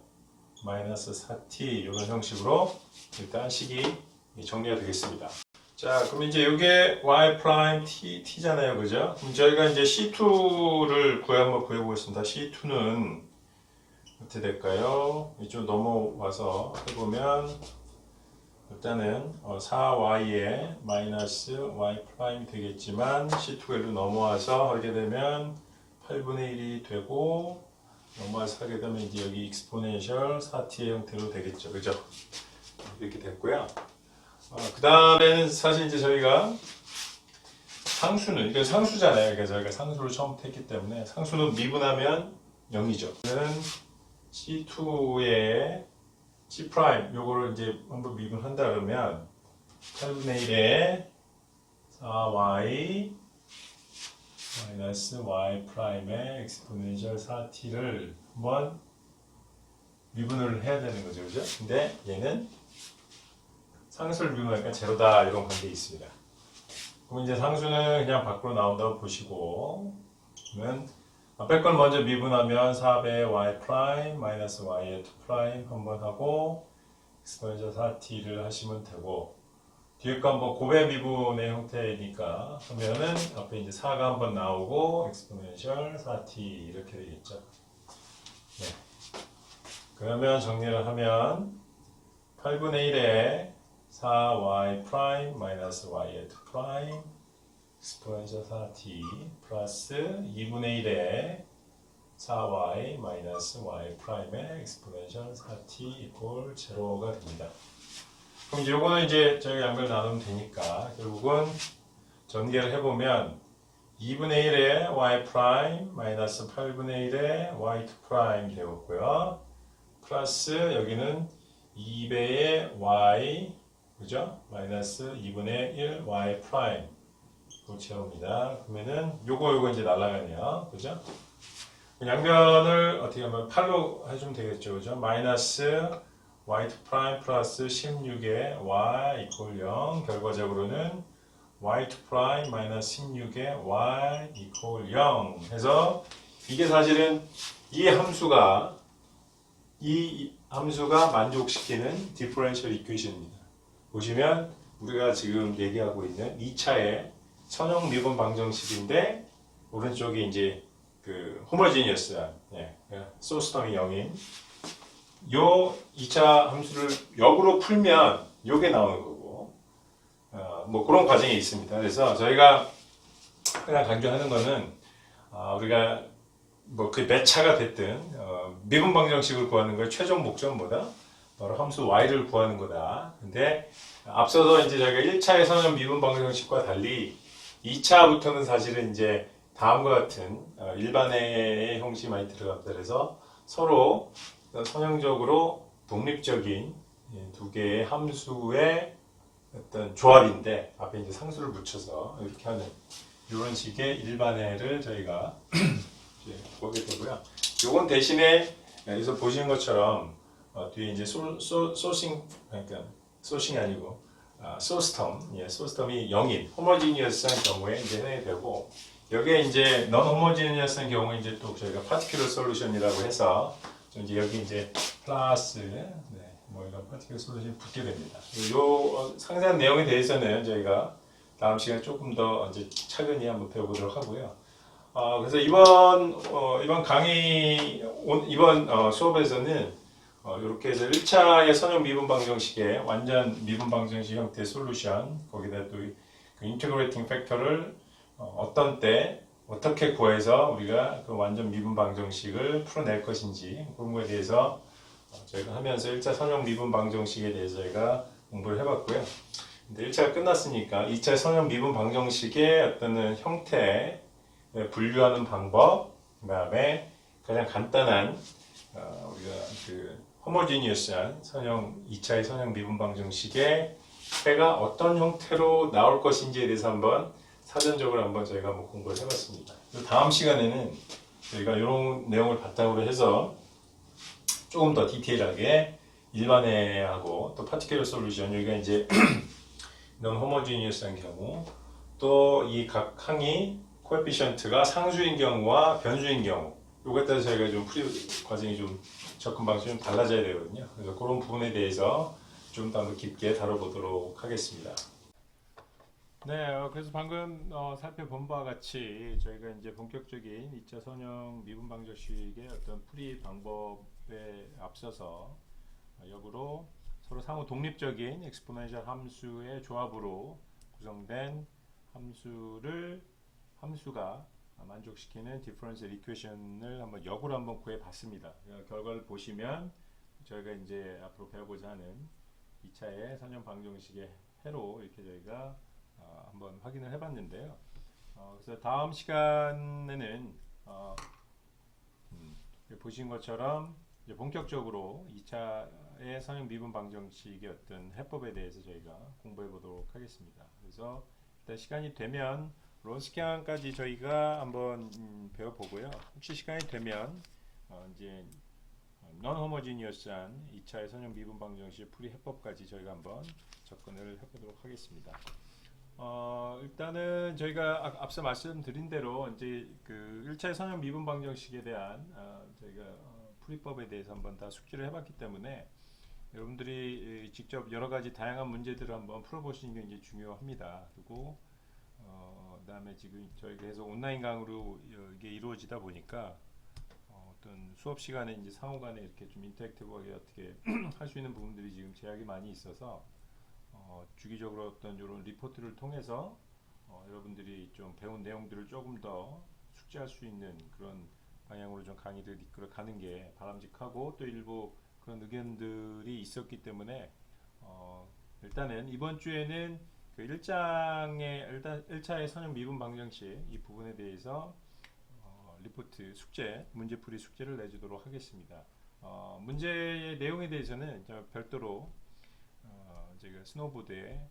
마이너스 4t 이런 형식으로 일단 식이 정리가 되겠습니다. 자, 그럼 이제 이게 y 프라임 t잖아요, 그죠? 그럼 저희가 이제 c2를 한번 구해보겠습니다. c2는 어떻게 될까요? 이쪽 넘어와서 해보면 일단은 4y의 마이너스 y 프라임 되겠지만 c2가 일로 넘어와서 하게 되면 8분의 1이 되고 넘어와서 하게 되면 이제 여기 exponential 4t의 형태로 되겠죠, 그죠? 이렇게 됐고요. 그 다음에는 사실 이제 저희가 상수는 이게 상수잖아요. 그래서 저희가 상수를 처음부터 했기 때문에 상수는 미분하면 0이죠. 저는 C2의 C' 요거를 이제 한번 미분한다 그러면 8분의 1의 4y 마이너스 y 프라임의 엑스포넨셜 4t를 한번 미분을 해야 되는 거죠, 그죠? 근데 얘는 상수를 미분하니까 제로다 이런 관계 있습니다. 그럼 이제 상수는 그냥 밖으로 나온다고 보시고, 그러면 앞에 걸 먼저 미분하면 4배 y 프라임 마이너스 y의 2 프라임 한번 하고 엑스포넨셜 4t를 하시면 되고, 뒤에 거 한번 고배 미분의 형태니까 하면은 앞에 이제 4가 한번 나오고 엑스포넨셜 4t 이렇게 되겠죠. 네. 그러면 정리를 하면 8분의 1에 4y 프라임 마이너스 y의 2 프라임 엑스포넨셜 4t 플러스 2분의 1에 4y 마이너스 y 프라임의 엑스포넨셜 4t 이퀄 제로가 됩니다. 그럼 요거는 이제 저희가 양변을 나누면 되니까 결국은 전개를 해보면 2분의 1에 y 프라임 마이너스 8분의 1에 y2 프라임 되었고요. 플러스 여기는 2배의 y 그죠? 마이너스 2분의 1 y 프라임 채웁니다. 그러면은 요거 이제 날아가네요. 그죠? 양변을 어떻게 하면 8로 해주면 되겠죠. 그죠? 마이너스 y2 프라임 플러스 16의 y 이퀄 0 결과적으로는 y2 프라임 마이너스 16의 y 이퀄 0 해서 이게 사실은 이 함수가 만족시키는 디퍼런셜 이퀘이션입니다. 보시면 우리가 지금 얘기하고 있는 2차의 선형 미분 방정식인데 오른쪽에 이제 그 호모지니어스한 소스텀이 0인 요 2차 함수를 역으로 풀면 요게 나오는 거고 뭐 그런 과정이 있습니다. 그래서 저희가 그냥 강조하는 거는 우리가 뭐 그 몇 차가 됐든 미분 방정식을 구하는 거의 최종 목적은 뭐다? 바로 함수 y를 구하는 거다. 근데 앞서서 이제 저희가 1차의 선형 미분 방정식과 달리 2차부터는 사실은 이제 다음과 같은 일반의 형식이 많이 들어갑니다. 그래서 서로 선형적으로 독립적인 두 개의 함수의 어떤 조합인데 앞에 이제 상수를 붙여서 이렇게 하는 이런 식의 일반애를 저희가 이제 보게 되고요. 요건 대신에 여기서 보시는 것처럼 뒤에 이제 소싱 그러니까 소싱이 아니고 소스텀 소스텀이 0인 호모지니어스한 경우에 이제 해당이 되고 여기에 이제 넌 호모지니어스한 경우에 이제 또 저희가 파티큘러 솔루션이라고 해서 이제 여기 이제 플러스 뭐 이런 파티큘러 솔루션이 붙게 됩니다. 요 상세한 내용에 대해서는 저희가 다음 시간에 조금 더 이제 차근히 한번 배워보도록 하고요. 그래서 이번 강의 이번 수업에서는 이렇게 해서 1차의 선형 미분 방정식의 완전 미분 방정식 형태의 솔루션 거기다 또 그 인테그레이팅 팩터를 어떤 때 어떻게 구해서 우리가 그 완전 미분 방정식을 풀어낼 것인지 그런 거에 대해서 저희가 하면서 1차 선형 미분 방정식에 대해서 저희가 공부를 해봤고요. 근데 1차가 끝났으니까 2차 선형 미분 방정식의 어떤 형태 분류하는 방법 그 다음에 가장 간단한 우리가 그 호모지니어스한 선형 2차의 선형 미분 방정식의 해가 어떤 형태로 나올 것인지에 대해서 한번 사전적으로 한번 저희가 한번 공부를 해봤습니다. 다음 시간에는 저희가 이런 내용을 바탕으로 해서 조금 더 디테일하게 일반애하고 또 파티큘러 솔루션 여기가 이제 non homogeneous한 경우 또 이 각 항이 코에피션트가 상수인 경우와 변수인 경우 요거에 따라서 저희가 좀 풀이 과정이 좀 접근 방식이 좀 달라져야 되거든요. 그래서 그런 부분에 대해서 좀 더 깊게 다뤄보도록 하겠습니다. 네, 그래서 방금 살펴본 바와 같이 저희가 이제 본격적인 2차 선형 미분 방정식의 어떤 풀이 방법에 앞서서 역으로 서로 상호 독립적인 엑스포넨셜 함수의 조합으로 구성된 함수가 만족시키는 디퍼런셜 이퀘이션을 한번 역으로 한번 구해 봤습니다. 결과를 보시면 저희가 이제 앞으로 배워보자 하는 2차의 선형 방정식의 해로 이렇게 저희가 한번 확인을 해봤는데요. 그래서 다음 시간에는 보신 것처럼 이제 본격적으로 2차의 선형 미분 방정식의 어떤 해법에 대해서 저희가 공부해 보도록 하겠습니다. 그래서 일단 시간이 되면 론스캔까지 저희가 한번 배워보고요. 혹시 시간이 되면 이제 non homogeneous한 2차의 선형 미분 방정식 풀이 해법까지 저희가 한번 접근을 해보도록 하겠습니다. 일단은 저희가 앞서 말씀드린 대로 이제 그 1차의 선형 미분 방정식에 대한 저희가 풀이법에 대해서 한번 다 숙지를 해봤기 때문에 여러분들이 직접 여러 가지 다양한 문제들을 한번 풀어보시는 게 이제 중요합니다. 그리고 그다음에 지금 저희가 계속 온라인 강의로 이게 이루어지다 보니까 어떤 수업 시간에 이제 상호간에 이렇게 좀 인터랙티브하게 어떻게 할 수 있는 부분들이 지금 제약이 많이 있어서 주기적으로 어떤 이런 리포트를 통해서 여러분들이 좀 배운 내용들을 조금 더 숙지할 수 있는 그런 방향으로 좀 강의를 이끌어 가는 게 바람직하고 또 일부 그런 의견들이 있었기 때문에 일단은 이번 주에는 그 1차의 선형 미분 방정식 이 부분에 대해서 리포트 숙제, 문제풀이 숙제를 내주도록 하겠습니다. 문제의 내용에 대해서는 별도로 제가 스노보드에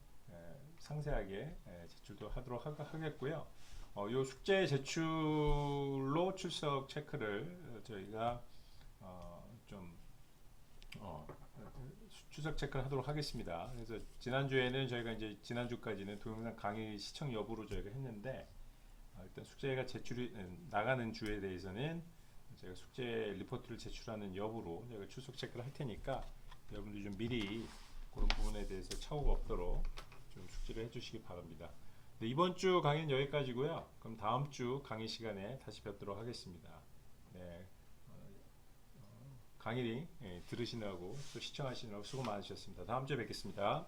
상세하게 제출도 하도록 하겠고요. 이 숙제 제출로 출석 체크를 저희가 좀 출석 체크를 하도록 하겠습니다. 그래서 지난주에는 저희가 이제 지난주까지는 동영상 강의 시청 여부로 저희가 했는데 일단 숙제가 제출이 나가는 주에 대해서는 제가 숙제 리포트를 제출하는 여부로 제가 출석 체크를 할 테니까 여러분들이 좀 미리 그런 부분에 대해서 착오가 없도록 좀 숙지를 해주시기 바랍니다. 네, 이번 주 강의는 여기까지고요. 그럼 다음 주 강의 시간에 다시 뵙도록 하겠습니다. 네, 강의 들으시느라고 또 시청하시느라고 수고 많으셨습니다. 다음 주에 뵙겠습니다.